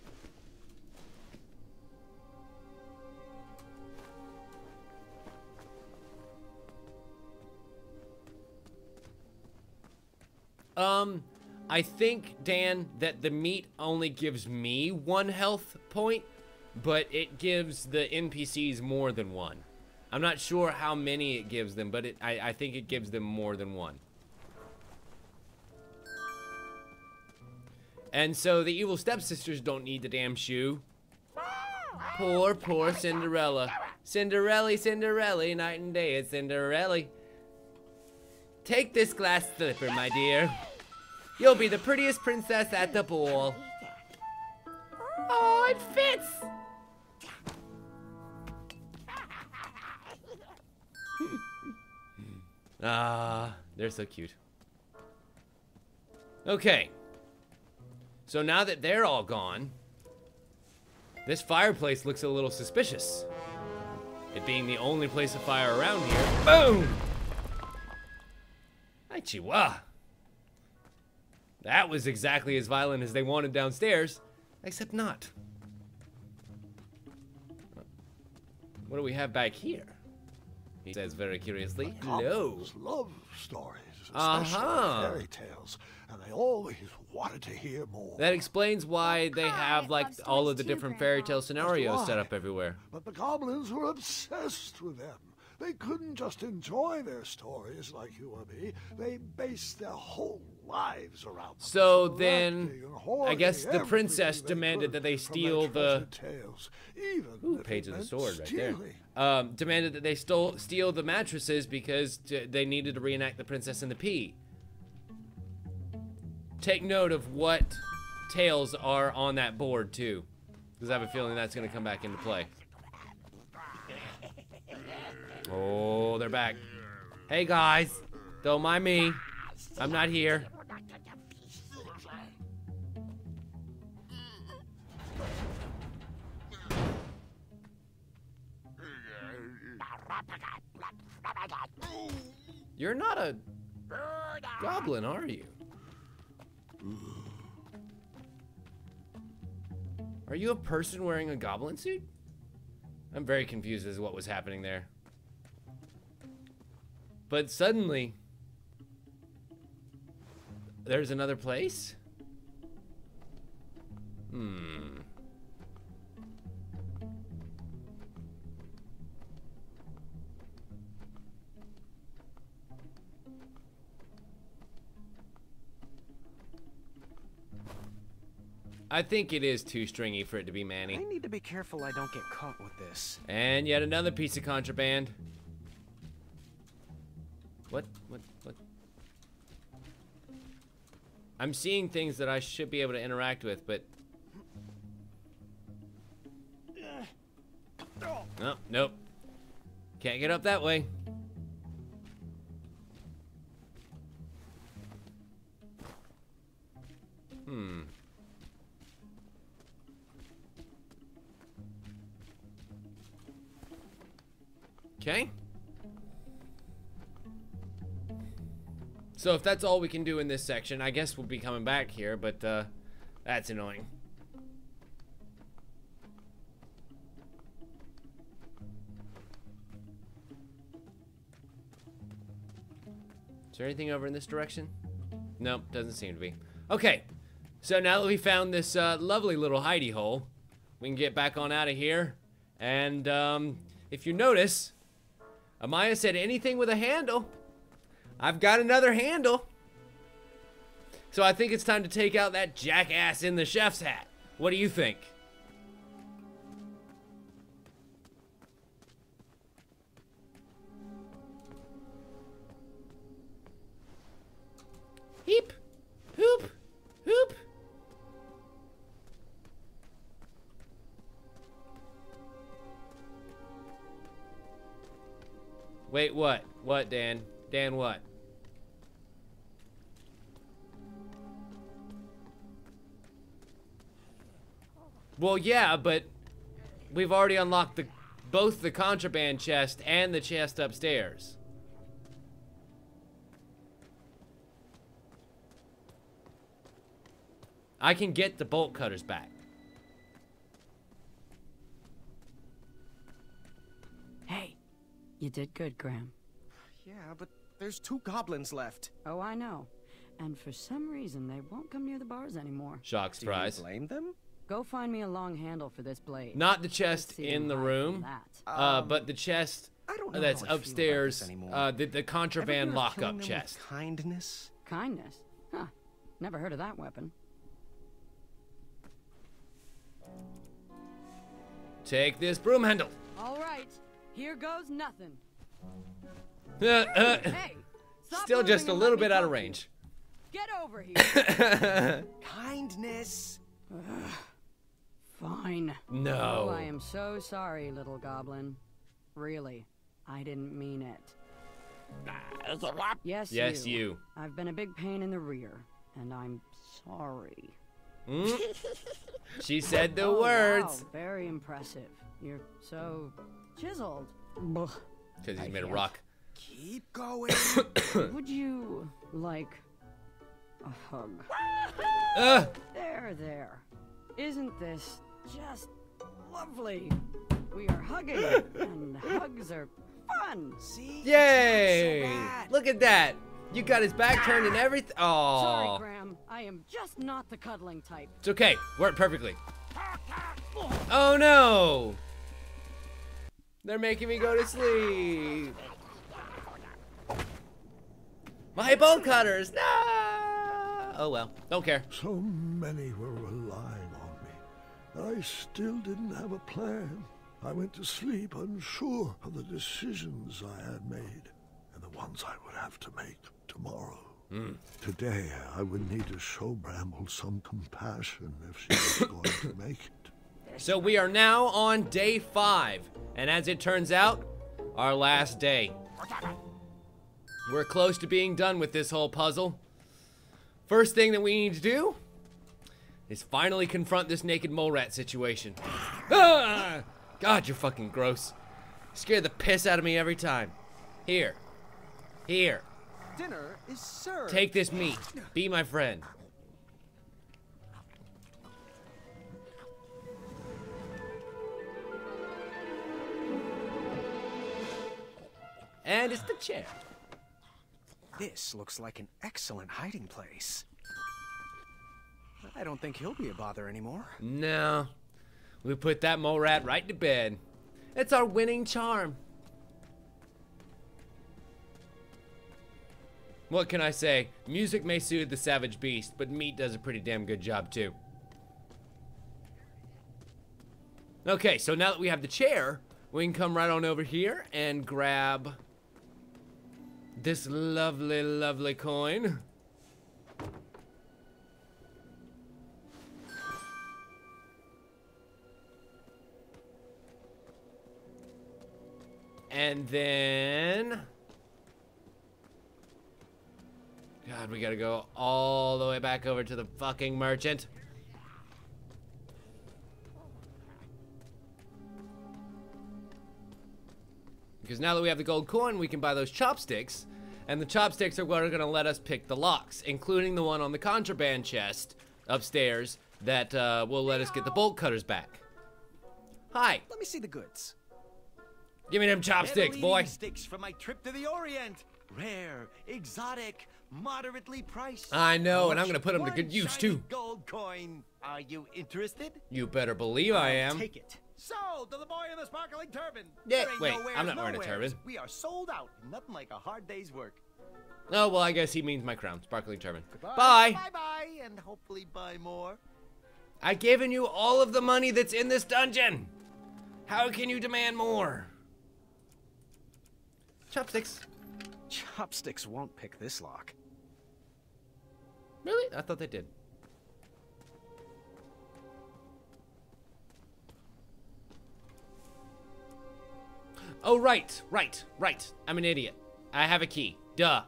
I think, Dan, that the meat only gives me 1 health point, but it gives the NPCs more than 1. I'm not sure how many it gives them, but I think it gives them more than 1. And so the evil stepsisters don't need the damn shoe. Poor, poor Cinderella. Cinderella, Cinderella, night and day, it's Cinderella. Take this glass slipper, my dear. You'll be the prettiest princess at the ball. Oh, it fits! Ah, they're so cute. Okay. So now that they're all gone, this fireplace looks a little suspicious. It being the only place of fire around here. Boom! Hi, Chihuahua. That was exactly as violent as they wanted downstairs, except not. What do we have back here? He says very curiously, hello. Goblins love stories, especially fairy tales, and they always wanted to hear more. That explains why they have like all of the different fairy tale scenarios set up everywhere. But the goblins were obsessed with them. They couldn't just enjoy their stories like you or me. They based their whole lives around them. So then, and I guess the hoarding princess everything demanded that they from steal their the... treasured tales, even Ooh, if page it of the meant sword right stealing. there. Demanded that they steal the mattresses because they needed to reenact the Princess and the Pea. Take note of what tales are on that board too, because I have a feeling that's going to come back into play. Oh, they're back. Hey guys, don't mind me. I'm not here. You're not a goblin, are you? Are you a person wearing a goblin suit? I'm very confused as to what was happening there. But suddenly, there's another place? I think it is too stringy for it to be Manny. I need to be careful I don't get caught with this. And yet another piece of contraband. What? I'm seeing things that I should be able to interact with, but... Nope. Can't get up that way. Okay. So if that's all we can do in this section, I guess we'll be coming back here, but that's annoying. Is there anything over in this direction? Nope, doesn't seem to be. Okay, so now that we found this lovely little hidey hole, we can get back on out of here. And if you notice, Amaya said anything with a handle. I've got another handle. So I think it's time to take out that jackass in the chef's hat. What do you think? Heep, hoop, hoop. Wait, what? What, Dan? Dan, what? Well, yeah, but we've already unlocked both the contraband chest and the chest upstairs. I can get the bolt cutters back. Hey, you did good, Graham. Yeah, but there's 2 goblins left. Oh, I know. And for some reason, they won't come near the bars anymore. Shock surprise. Do you blame them? Go find me a long handle for this blade. Not the chest in the room, but the chest that's upstairs, the contraband lockup chest. Kindness? Kindness? Huh. Never heard of that weapon. Take this broom handle. All right, here goes nothing. Hey, still just a little bit out of range. Get over here. Kindness. Fine. No. Oh, I am so sorry, little goblin. Really, I didn't mean it. Yes, you. I've been a big pain in the rear, and I'm sorry. She said the words. Wow, very impressive. You're so chiseled. Because he's made of rock. Keep going. Would you like a hug? There. Isn't this just lovely? We are hugging, and hugs are fun. See? Yay! So bad. Look at that. You got his back turned and everything. Oh. Sorry, Graham. I am just not the cuddling type. It's okay. Worked perfectly. Oh no! They're making me go to sleep. My bolt cutters! No! Oh well. Don't care. So many were relying on me, and I still didn't have a plan. I went to sleep unsure of the decisions I had made and the ones I would have to make tomorrow. Today, I would need to show Bramble some compassion if she was going to make it. So we are now on day 5, and as it turns out, our last day. We're close to being done with this whole puzzle. First thing that we need to do is finally confront this naked mole rat situation. Ah! God, you're fucking gross. You scare the piss out of me every time. Here. Dinner is served. Take this meat. Be my friend. And it's the chair. This looks like an excellent hiding place. I don't think he'll be a bother anymore. No. We put that mole rat right to bed. It's our winning charm. What can I say? Music may soothe the savage beast, but meat does a pretty damn good job too. Okay, so now that we have the chair, we can come right on over here and grab this lovely, lovely coin. And then... God, we gotta go all the way back over to the fucking merchant. Because now that we have the gold coin, we can buy those chopsticks. And the chopsticks are what are going to let us pick the locks, including the one on the contraband chest upstairs that will let us get the bolt cutters back. Hi. Let me see the goods. Give me them chopsticks, boy. Sticks from my trip to the Orient. Rare, exotic, moderately priced. I know, and I'm gonna put them to good use too. Gold coin. Are you interested? You better believe I am. Take it. Sold to the boy in the sparkling turban. Yeah, There ain't wait, nowheres, I'm not wearing a nowheres. turban. We are sold out. Nothing like a hard day's work. Oh, well, I guess he means my crown. Sparkling turban. Goodbye. Bye. Bye-bye, and hopefully buy more. I've given you all of the money that's in this dungeon. How can you demand more? Chopsticks. Chopsticks won't pick this lock. Really? I thought they did. Oh, right. I'm an idiot. I have a key. Duh.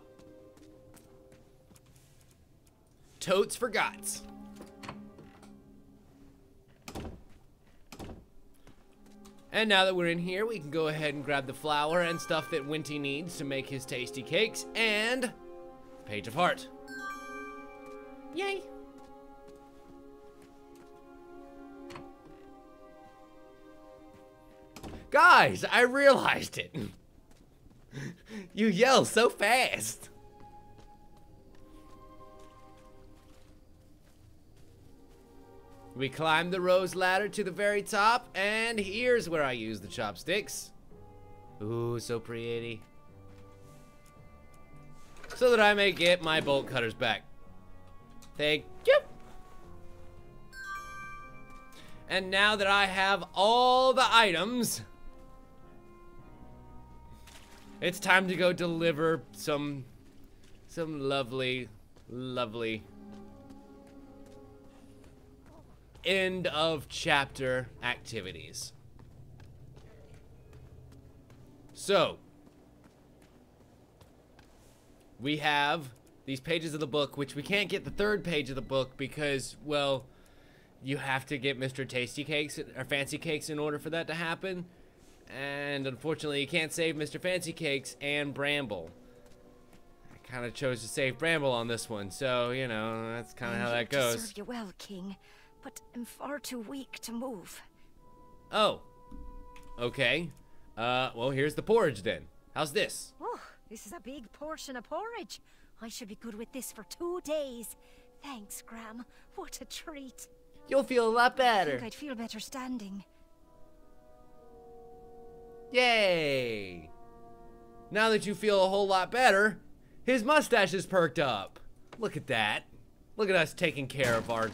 Totes forgots. And now that we're in here, we can go ahead and grab the flour and stuff that Winty needs to make his tasty cakes, and Page of Heart. Yay! Guys, I realized it. You yell so fast. We climb the rose ladder to the very top, and here's where I use the chopsticks. Ooh, so pretty. So that I may get my bolt cutters back. Thank you. And now that I have all the items, it's time to go deliver some lovely end of chapter activities. So, we have these pages of the book, which we can't get the third page of the book because, well, you have to get Mr. Tasty Cakes or Fancy Cakes in order for that to happen. And unfortunately, you can't save Mr. Fancy Cakes and Bramble. I kind of chose to save Bramble on this one, so, you know, that's kind of how that goes. Serve you well, King, but I'm far too weak to move. Oh. Okay. Well, here's the porridge then. How's this? Oh, this is a big portion of porridge. I should be good with this for 2 days. Thanks, Graham. What a treat. You'll feel a lot I better. think I'd feel better standing. Yay! Now that you feel a whole lot better, his mustache is perked up. Look at that. Look at us taking care of our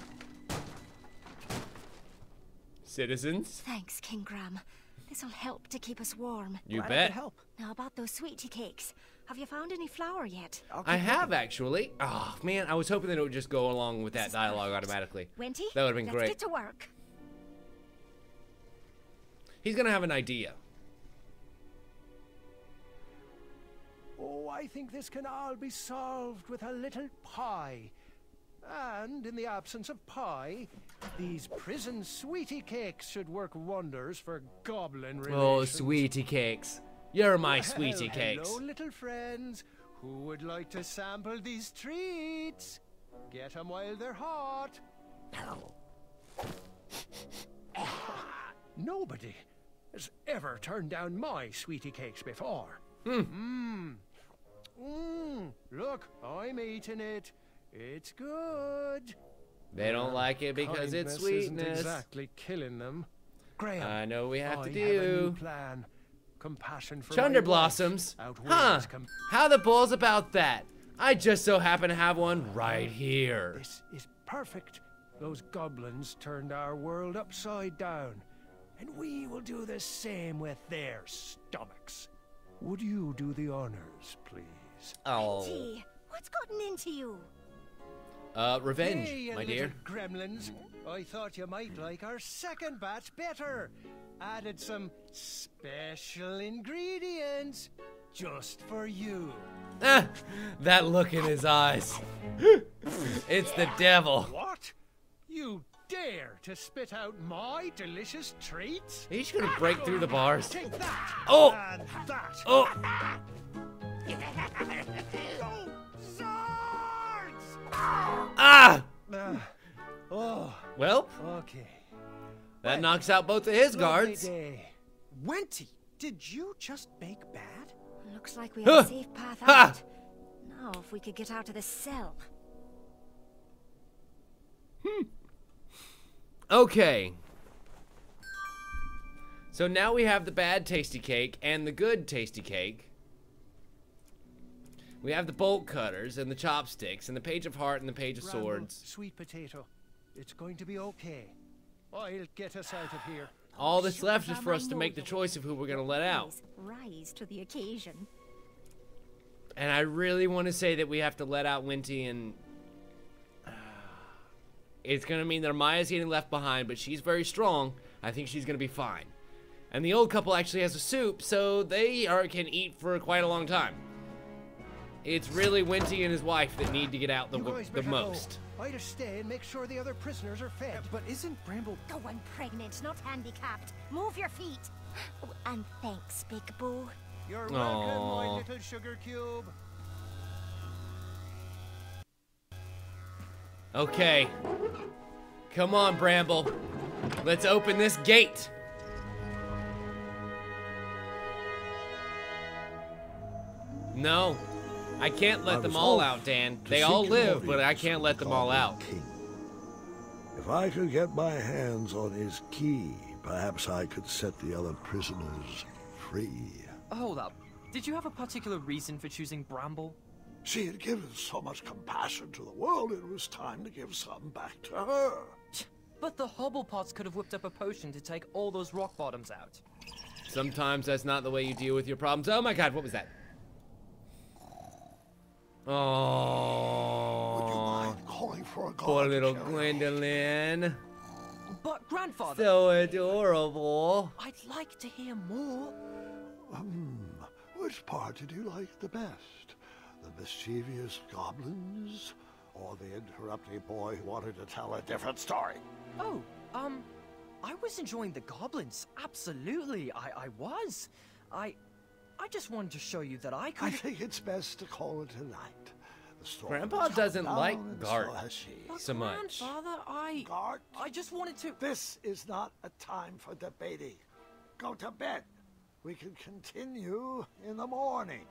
citizens. Thanks, King Graham. This'll help to keep us warm. You Glad I bet. could help. Now about those sweetie cakes. Have you found any flour yet? I have actually. Oh man, I was hoping that it would just go along with that dialogue automatically. Wenty, That would have been let's great. get to work. He's gonna have an idea. Oh, I think this can all be solved with a little pie. And in the absence of pie, these prison sweetie cakes should work wonders for goblin relations. Oh, sweetie cakes. You're my sweetie Well, cakes. hello, little friends. Who would like to sample these treats? Get 'em while they're hot. Nobody has ever turned down my sweetie cakes before. Look, I'm eating it. It's good. They don't like it because it's Kindness sweetness. Isn't exactly killing them. Graham, I know we have to I have a new do. plan. Compassion for Chunder my blossoms. wife Huh? outweighs How the balls about that? I just so happen to have one right here. This is perfect. Those goblins turned our world upside down, and we will do the same with their stomachs. Would you do the honors, please? Oh. Wenty, what's gotten into you? Revenge, Hey, you my little dear. gremlins. I thought you might like our second batch better. Added some special ingredients just for you. Ah, that look in his eyes. It's the devil. What? You dare to spit out my delicious treats? Are you just gonna break through the bars? Take that! Oh! And that! Oh! Swords! Ah! Oh. Well, Okay. that knocks out both of his Lovely guards. day. Wenty, did you just bake bad? Looks like we have a safe path Ha! out. Now, if we could get out of this cell. Okay. So now we have the bad tasty cake and the good tasty cake. We have the bolt cutters and the chopsticks and the page of heart and the page of Bramble, swords. sweet potato. It's going to be okay. I'll get us out of here. All that's left is for us to make the choice of who we're gonna let out. Please, rise to the occasion. And I really want to say that we have to let out Winty, and it's gonna mean that Amaya's getting left behind, but she's very strong. I think she's gonna be fine. And the old couple actually has a soup, so they can eat for quite a long time. It's really Winty and his wife that need to get out the most. I'd have stay and make sure the other prisoners are fed. But isn't Bramble... Go on, pregnant, not handicapped. Move your feet. Oh, and thanks, Big Boo. You're welcome, Aww. my little sugar cube. Okay. Come on, Bramble. Let's open this gate. No. I can't let them all out, Dan. They all live, but I can't let them all out. King. If I could get my hands on his key, perhaps I could set the other prisoners free. Hold up. Did you have a particular reason for choosing Bramble? She had given so much compassion to the world, it was time to give some back to her. But the Hobblepots could have whipped up a potion to take all those rock bottoms out. Sometimes that's not the way you deal with your problems. Oh my god, what was that? Oh. Would you mind calling for a guard? Poor little to carry Gwendolyn. But, Grandfather... So adorable. I'd like to hear more. Which part did you like the best? The mischievous goblins? Or the interrupting boy who wanted to tell a different story? Oh, I was enjoying the goblins. Absolutely, I was. I just wanted to show you that I could... I think it's best to call it a night. The storm Grandpa has come doesn't down, like and Gart so has she. But so much. Grandfather, Gart, I just wanted to... this is not a time for debating. Go to bed. We can continue in the morning.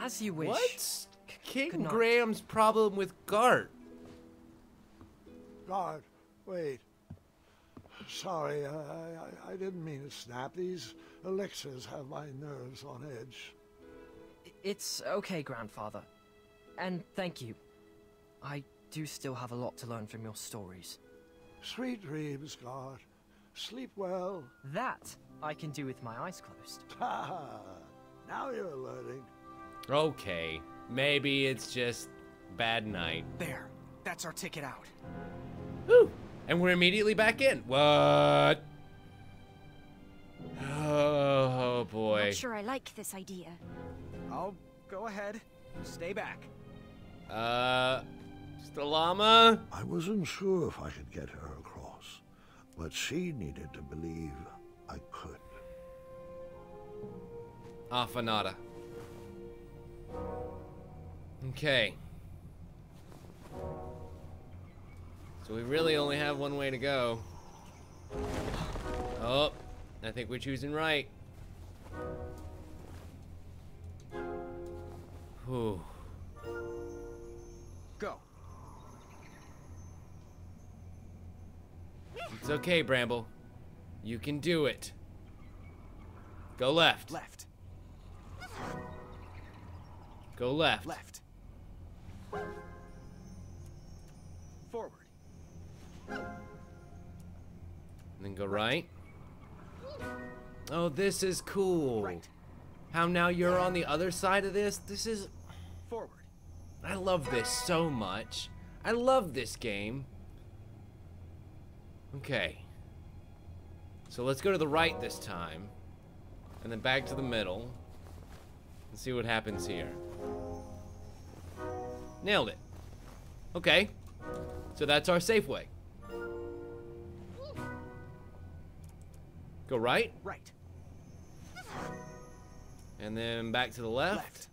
As you wish. What's King Good night. Graham's problem with Gart? Guard, wait. Sorry, I didn't mean to snap. These elixirs have my nerves on edge. It's okay, Grandfather. And thank you. I do still have a lot to learn from your stories. Sweet dreams, Guard. Sleep well. That I can do with my eyes closed. Now you're learning. Okay, maybe it's just bad night. There. That's our ticket out. Woo! And we're immediately back in. What? Oh boy. Not sure I like this idea. Oh, go ahead. Stay back. Stalama? I wasn't sure if I could get her across, but she needed to believe I could. Afanada. Okay. So we really only have one way to go. Oh, I think we're choosing right. Whew. Go. It's okay, Bramble. You can do it. Go left. Left. Go left. Left. Forward. And then go right. Oh, this is cool. Right. How now you're on the other side of this? This is... Forward. I love this so much. I love this game. Okay. So let's go to the right this time. And then back to the middle. And see what happens here. Nailed it. Okay. So that's our safe way. Go right. Right. And then back to the left.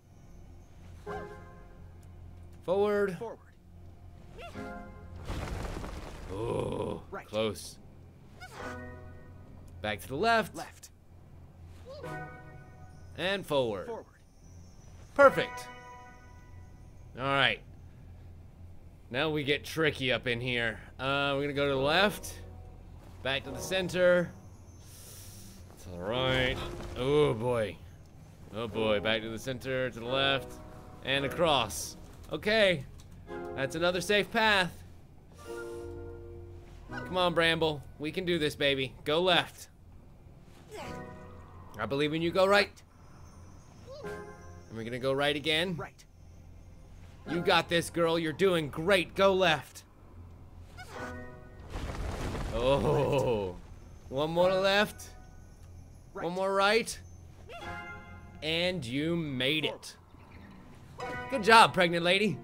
Forward. Forward. Oh, Right. close. Back to the left. Left. And forward. Forward. Perfect. All right. Now we get tricky up in here. We're gonna go to the left. Back to the center. To the right. Oh boy. Oh boy. Back to the center, to the left, and across. Okay. That's another safe path. Come on, Bramble. We can do this, baby. Go left. I believe in you. Go right. And we're gonna go right again. Right. You got this, girl. You're doing great. Go left. Oh. One more left. Right. One more right. And you made it. Good job, pregnant lady.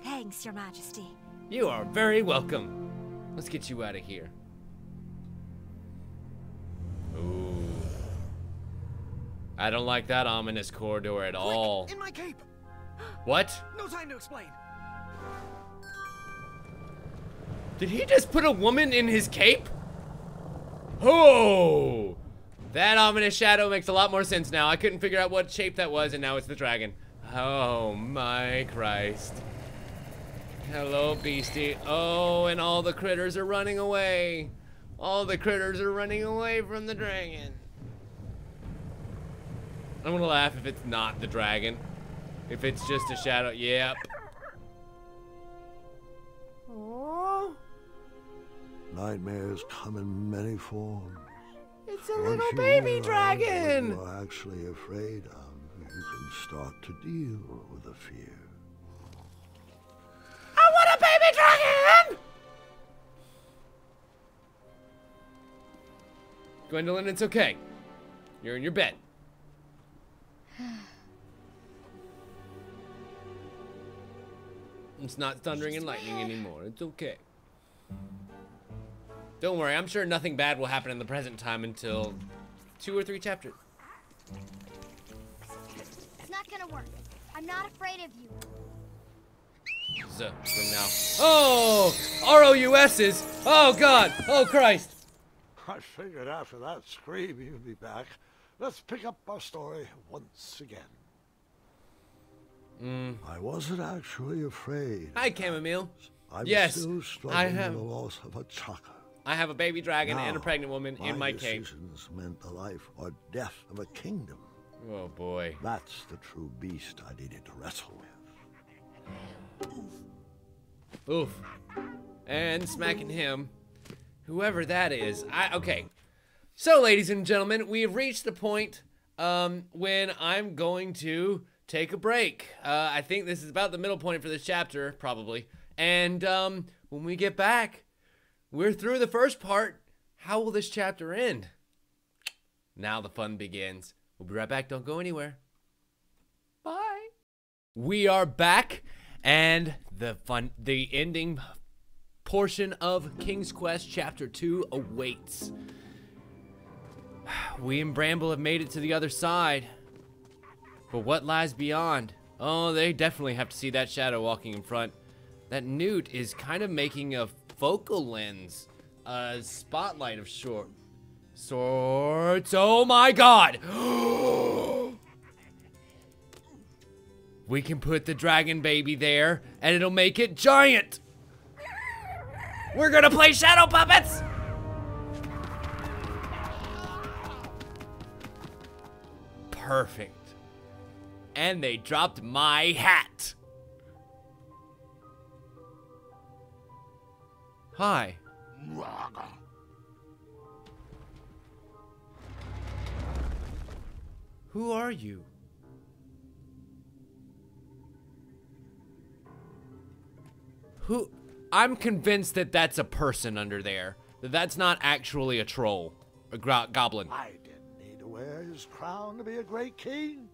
Thanks, Your Majesty. You are very welcome. Let's get you out of here. Ooh. I don't like that ominous corridor at all. In my cape. What? No time to explain. Did he just put a woman in his cape? Oh! That ominous shadow makes a lot more sense now. I couldn't figure out what shape that was, and now it's the dragon. Oh my Christ. Hello, beastie. Oh, and all the critters are running away. All the critters are running away from the dragon. I'm gonna laugh if it's not the dragon. If it's just a shadow. Yep. Oh. Nightmares come in many forms. It's a Once little you baby realize dragon. what you're actually afraid of, you can start to deal with the fear. I want a baby dragon! Gwendolyn, it's okay. You're in your bed. It's not thundering and lightning anymore. It's okay. Don't worry, I'm sure nothing bad will happen in the present time until 2 or 3 chapters. It's not gonna work. I'm not afraid of you. So, from now. Oh! ROUS's! Oh, God! Oh, Christ! I figured after that scream you'd be back. Let's pick up our story once again. I wasn't actually afraid. Hi, Chamomile. I'm yes, still struggling I have. with the loss of a chaka. I have a baby dragon and a Now, pregnant woman in my cape. decisions meant the life or death of a kingdom. Oh boy. That's the true beast I needed to wrestle with. Oof. And smacking him. Whoever that is. Okay. So, ladies and gentlemen, we have reached the point when I'm going to take a break. I think this is about the middle point for this chapter, probably. And when we get back, we're through the first part. How will this chapter end? Now the fun begins. We'll be right back. Don't go anywhere. Bye. We are back, and the ending portion of King's Quest Chapter 2 awaits. We and Bramble have made it to the other side. But what lies beyond? Oh, they definitely have to see that shadow walking in front. That newt is kind of making a focal lens. A spotlight of sorts. Oh my God! We can put the dragon baby there, and it'll make it giant! We're gonna play shadow puppets! Perfect. And they dropped my hat. Hi. Who are you? Who? I'm convinced that that's a person under there. That that's not actually a troll. A goblin. I didn't need to wear his crown to be a great king.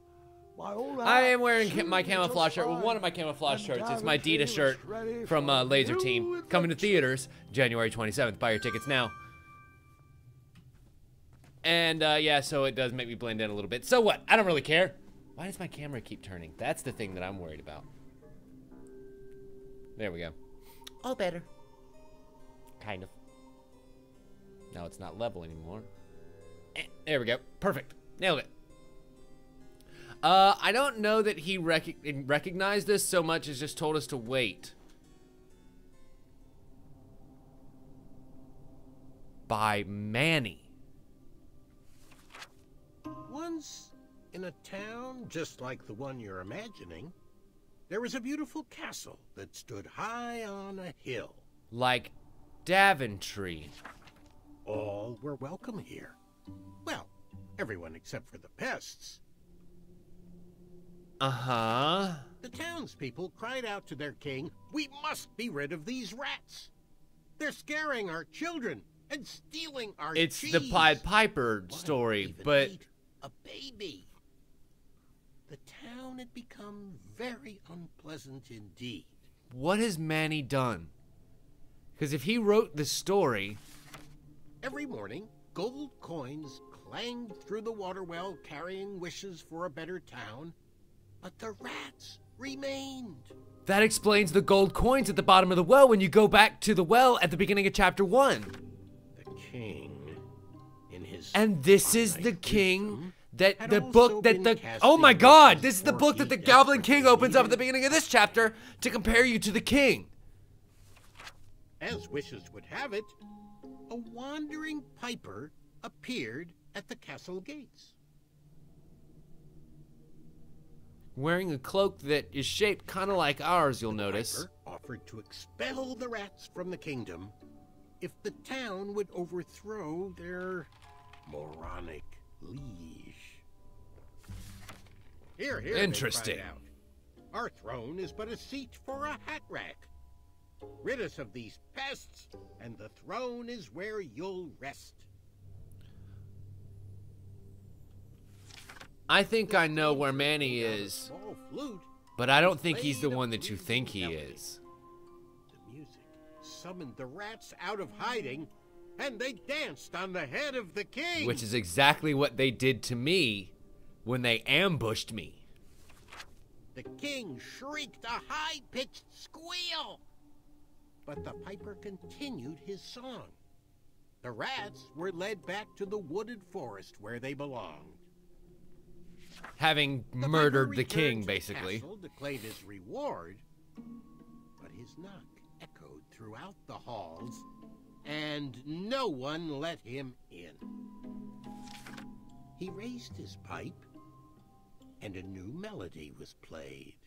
My old I am wearing my camouflage shirt. Well, one of my camouflage shirts. It's my Dita shirt from Laser Team. Coming to theaters January 27th. Buy your tickets now. And yeah, so it does make me blend in a little bit. So what? I don't really care. Why does my camera keep turning? That's the thing that I'm worried about. There we go. All better. Kind of. Now it's not level anymore. There we go. Perfect. Nailed it. I don't know that he recognized this so much as just told us to wait. By Manny. Once, in a town just like the one you're imagining, there was a beautiful castle that stood high on a hill. Like Daventry. All were welcome here. Well, everyone except for the pests. Uh-huh. The townspeople cried out to their king, "We must be rid of these rats. They're scaring our children and stealing our It's cheese." the Pied Piper story, but... ate a baby. The town had become very unpleasant indeed. What has Manny done? Because if he wrote the story... Every morning, gold coins clanged through the water well carrying wishes for a better town, but the rats remained. That explains the gold coins at the bottom of the well when you go back to the well at the beginning of chapter 1. The king, in his and this is the king that the also book that been the... casting Oh my god! This is the before book that he the Goblin desperately King opens up at the needed. beginning of this chapter to compare you to the king. As wishes would have it, a wandering piper appeared at the castle gates. Wearing a cloak that is shaped kind of like ours, you'll notice. Piper offered to expel the rats from the kingdom if the town would overthrow their moronic liege. Here, here, Interesting. they cried out. Our throne is but a seat for a hat rack. Rid us of these pests, and the throne is where you'll rest. I think I know where Manny is, but I don't think he's the one that you think he is. The music summoned the rats out of hiding, and they danced on the head of the king. Which is exactly what they did to me when they ambushed me. The king shrieked a high-pitched squeal, but the piper continued his song. The rats were led back to the wooded forest where they belonged. Having The murdered piper the king, returned to the basically. castle to claim his reward, but his knock echoed throughout the halls, and no one let him in. He raised his pipe, and a new melody was played.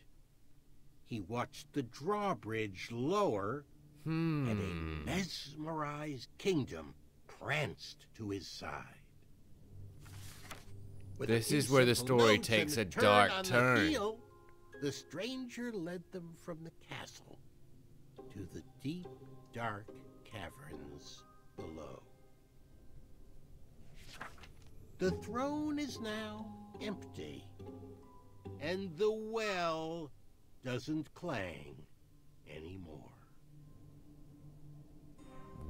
He watched the drawbridge lower, and a mesmerized kingdom pranced to his side. With This a few is where the simple story notes takes and a turn dark on the turn. heel, the stranger led them from the castle to the deep, dark caverns below. The throne is now empty, and the well doesn't clang anymore.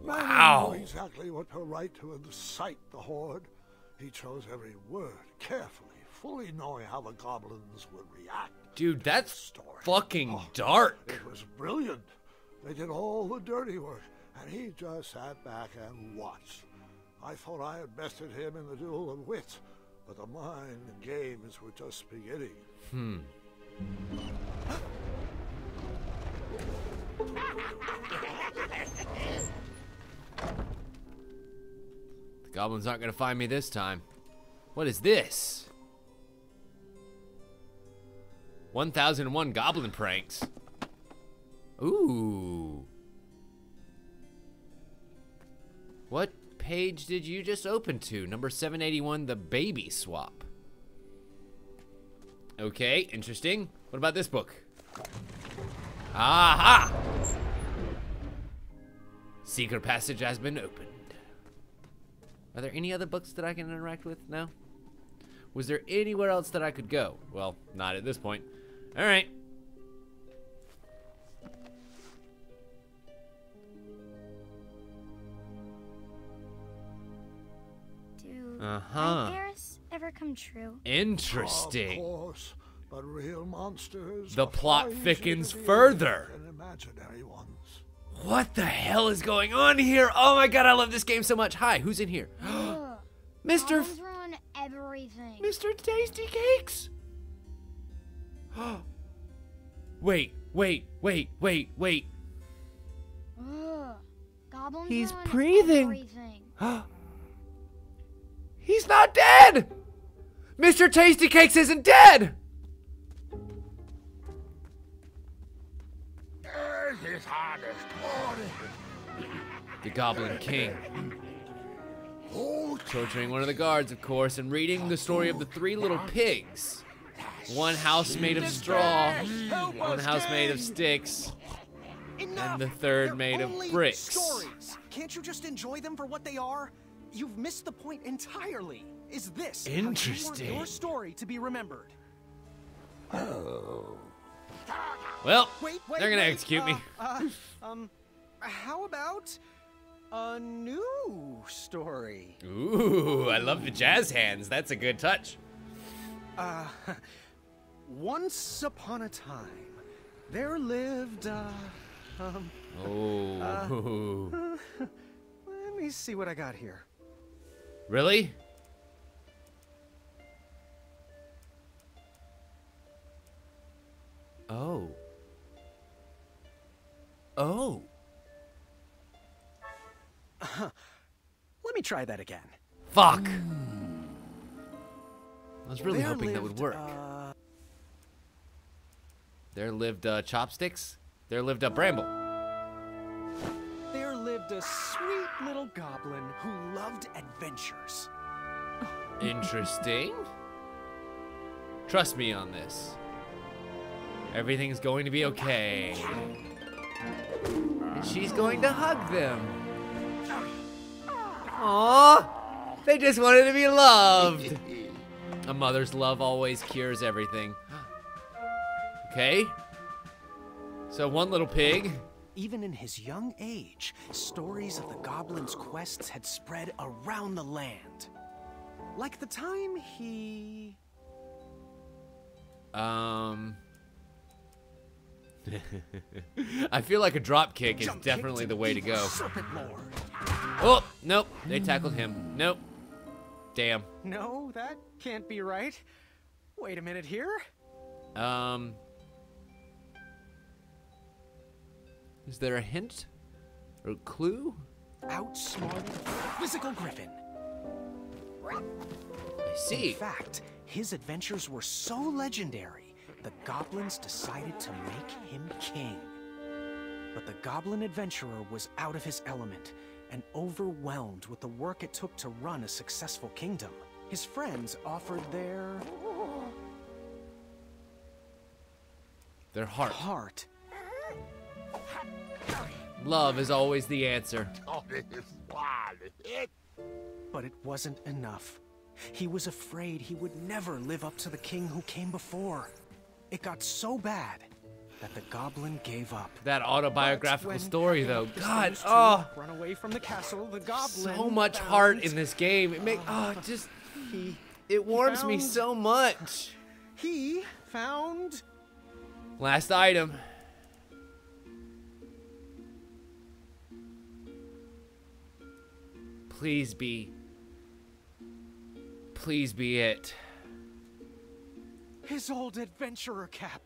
Wow. Manny knew exactly what to write to incite the horde. He chose every word carefully, fully knowing how the goblins would react. Dude, that's fucking dark. It was brilliant. They did all the dirty work, and he just sat back and watched. I thought I had bested him in the duel of wits, but the mind games were just beginning. The goblins aren't gonna find me this time. What is this? 1001 goblin pranks. Ooh. What page did you just open to? Number 781, the baby swap. Okay, interesting. What about this book? Aha! Secret passage has been opened. Are there any other books that I can interact with? No? Was there anywhere else that I could go? Well, not at this point. Alright. Do Nightmares ever come true? Interesting. Of course, but real monsters. The are plot far easier thickens to deal further. with than imaginary ones. What the hell is going on here? Oh my god, I love this game so much. Hi, who's in here? Ugh. Mr. Goblins ruin everything. Mr. Tasty Cakes. Wait. Ugh. Goblins He's ruin breathing. everything. He's not dead. Mr. Tasty Cakes isn't dead. The Goblin King. Torturing one of the guards, of course, and reading the story of the 3 little pigs. One house made of straw, one house made of sticks, and the third made of bricks. Stories. Can't you just enjoy them for what they are? You've missed the point entirely. Is this interesting? How you want your story to be remembered? Well, Wait, they're gonna execute me. How about a new story? Ooh, I love the jazz hands. That's a good touch. Once upon a time, there lived, Oh. let me see what I got here. Really? Oh. Oh. Let me try that again. Fuck. I was really There hoping that would lived, work. There lived chopsticks. There lived a bramble. There lived a sweet little goblin who loved adventures. Interesting. Trust me on this. Everything's going to be okay. And she's going to hug them. Aww. They just wanted to be loved. A mother's love always cures everything. Okay. So one little pig. Even in his young age, stories of the goblin's quests had spread around the land. Like the time he... I feel like a drop kick is definitely the way to go. Serpent Lord. Oh, nope. They tackled him. Nope. Damn. No, that can't be right. Wait a minute here. Is there a hint? Or a clue? Outsmarted the physical griffin. I see. In fact, his adventures were so legendary, the goblins decided to make him king. But the goblin adventurer was out of his element and overwhelmed with the work it took to run a successful kingdom. His friends offered their heart. Love is always the answer. But it wasn't enough. He was afraid he would never live up to the king who came before. It got so bad that the goblin gave up. That autobiographical story, though. God, run away from the castle, the goblin so much heart in this game. It it warms me so much. He found last item. Please be it. his old adventurer cap.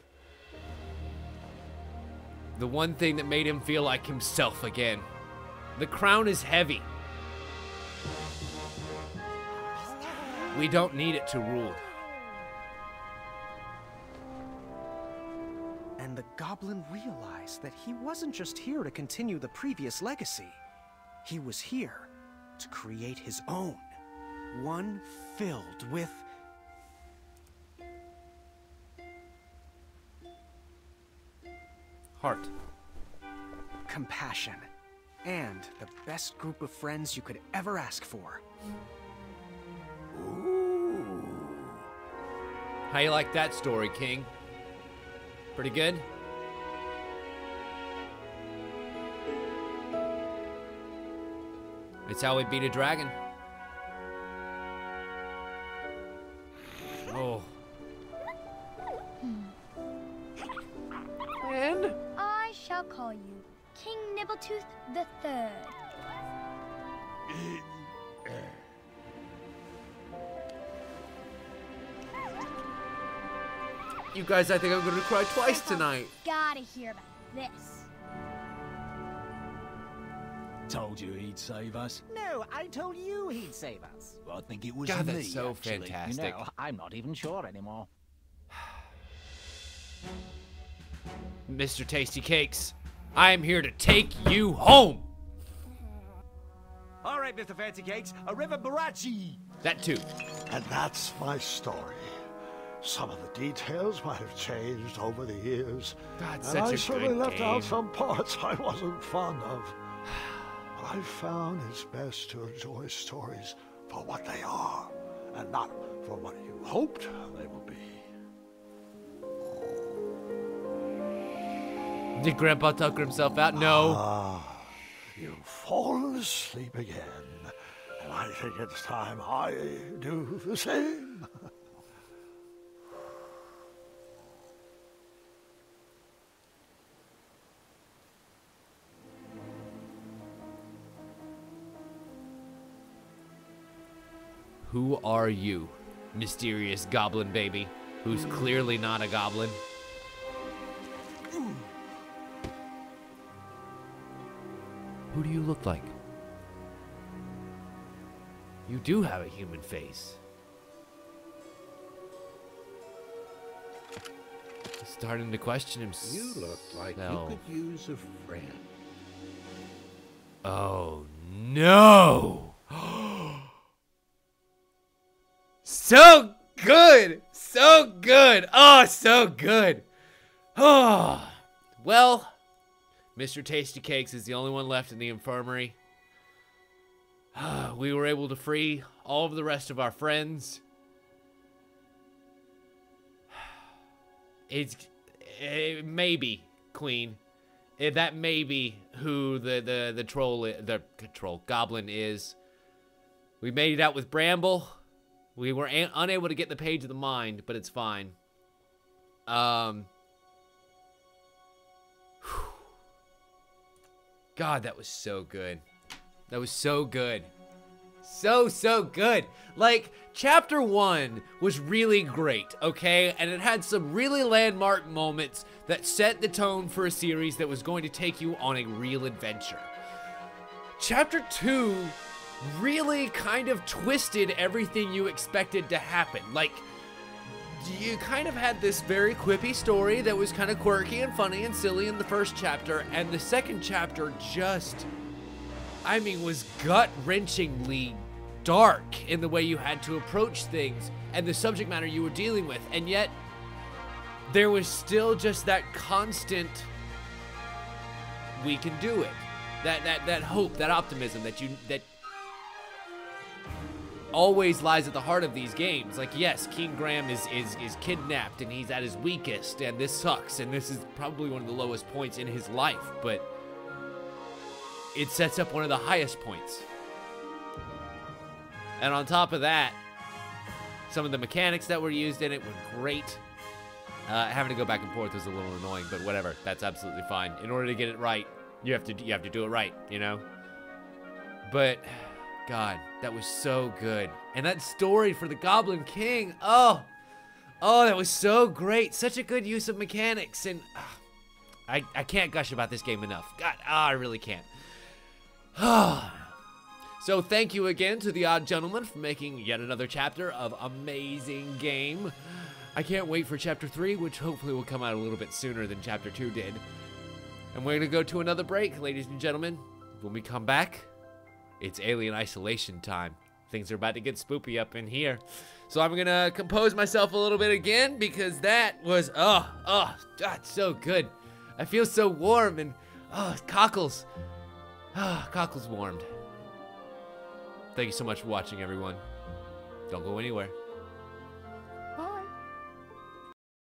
The one thing that made him feel like himself again. The crown is heavy. We don't need it to rule. And the goblin realized that he wasn't just here to continue the previous legacy. He was here to create his own. One filled with heart, compassion, and the best group of friends you could ever ask for. Ooh. How you like that story, King? Pretty good? It's how we beat a dragon. Nibbletooth the Third. You guys, I think I'm gonna cry twice tonight. Gotta hear about this. Told you he'd save us. No, I told you he'd save us. Well, I think it was God, me, that's so actually. fantastic. You know, I'm not even sure anymore. Mr. Tasty Cakes, I am here to take you home. All right, Mr. Fancy Cakes, a river barachi. That too. And that's my story. Some of the details might have changed over the years. God, and such I a certainly good left out game. some parts I wasn't fond of. But I found it's best to enjoy stories for what they are, and not for what you hoped they would be. Did Grandpa tucker himself out? No. Ah, you've fallen asleep again, and I think it's time I do the same. Who are you, mysterious goblin baby, who's clearly not a goblin? Who do you look like? You do have a human face. He's starting to question himself. You look like you could use a friend. Oh no! So good! So good! Oh, so good! Oh, well, Mr. Tasty Cakes is the only one left in the infirmary. We were able to free all of the rest of our friends. It maybe, Queen. That may be who the troll goblin is. We made it out with Bramble. We were unable to get the page of the mind, but it's fine. God, that was so good. That was so good. So good. Like, chapter 1 was really great, okay? And it had some really landmark moments that set the tone for a series that was going to take you on a real adventure. Chapter 2 really kind of twisted everything you expected to happen. Like, you kind of had this very quippy story that was kind of quirky and funny and silly in the first chapter, and the second chapter just, I mean, was gut-wrenchingly dark in the way you had to approach things and the subject matter you were dealing with, and yet there was still just that constant, we can do it, that hope, that optimism that always lies at the heart of these games. Like, yes, King Graham is kidnapped and he's at his weakest, and this sucks, and this is probably one of the lowest points in his life, but it sets up one of the highest points. And on top of that, some of the mechanics that were used in it were great. Having to go back and forth was a little annoying, but whatever, that's absolutely fine. In order to get it right, you have to do it right, you know? But God, that was so good. And that story for the Goblin King, oh, that was so great. Such a good use of mechanics, and I can't gush about this game enough. God, I really can't. So thank you again to the Odd Gentleman for making yet another chapter of amazing game. I can't wait for chapter 3, which hopefully will come out a little bit sooner than chapter 2 did. And we're gonna go to another break, ladies and gentlemen. When we come back, it's alien isolation time. Things are about to get spoopy up in here. So I'm gonna compose myself a little bit again, because that was, God, so good. I feel so warm, and, cockles. Cockles warmed. Thank you so much for watching, everyone. Don't go anywhere.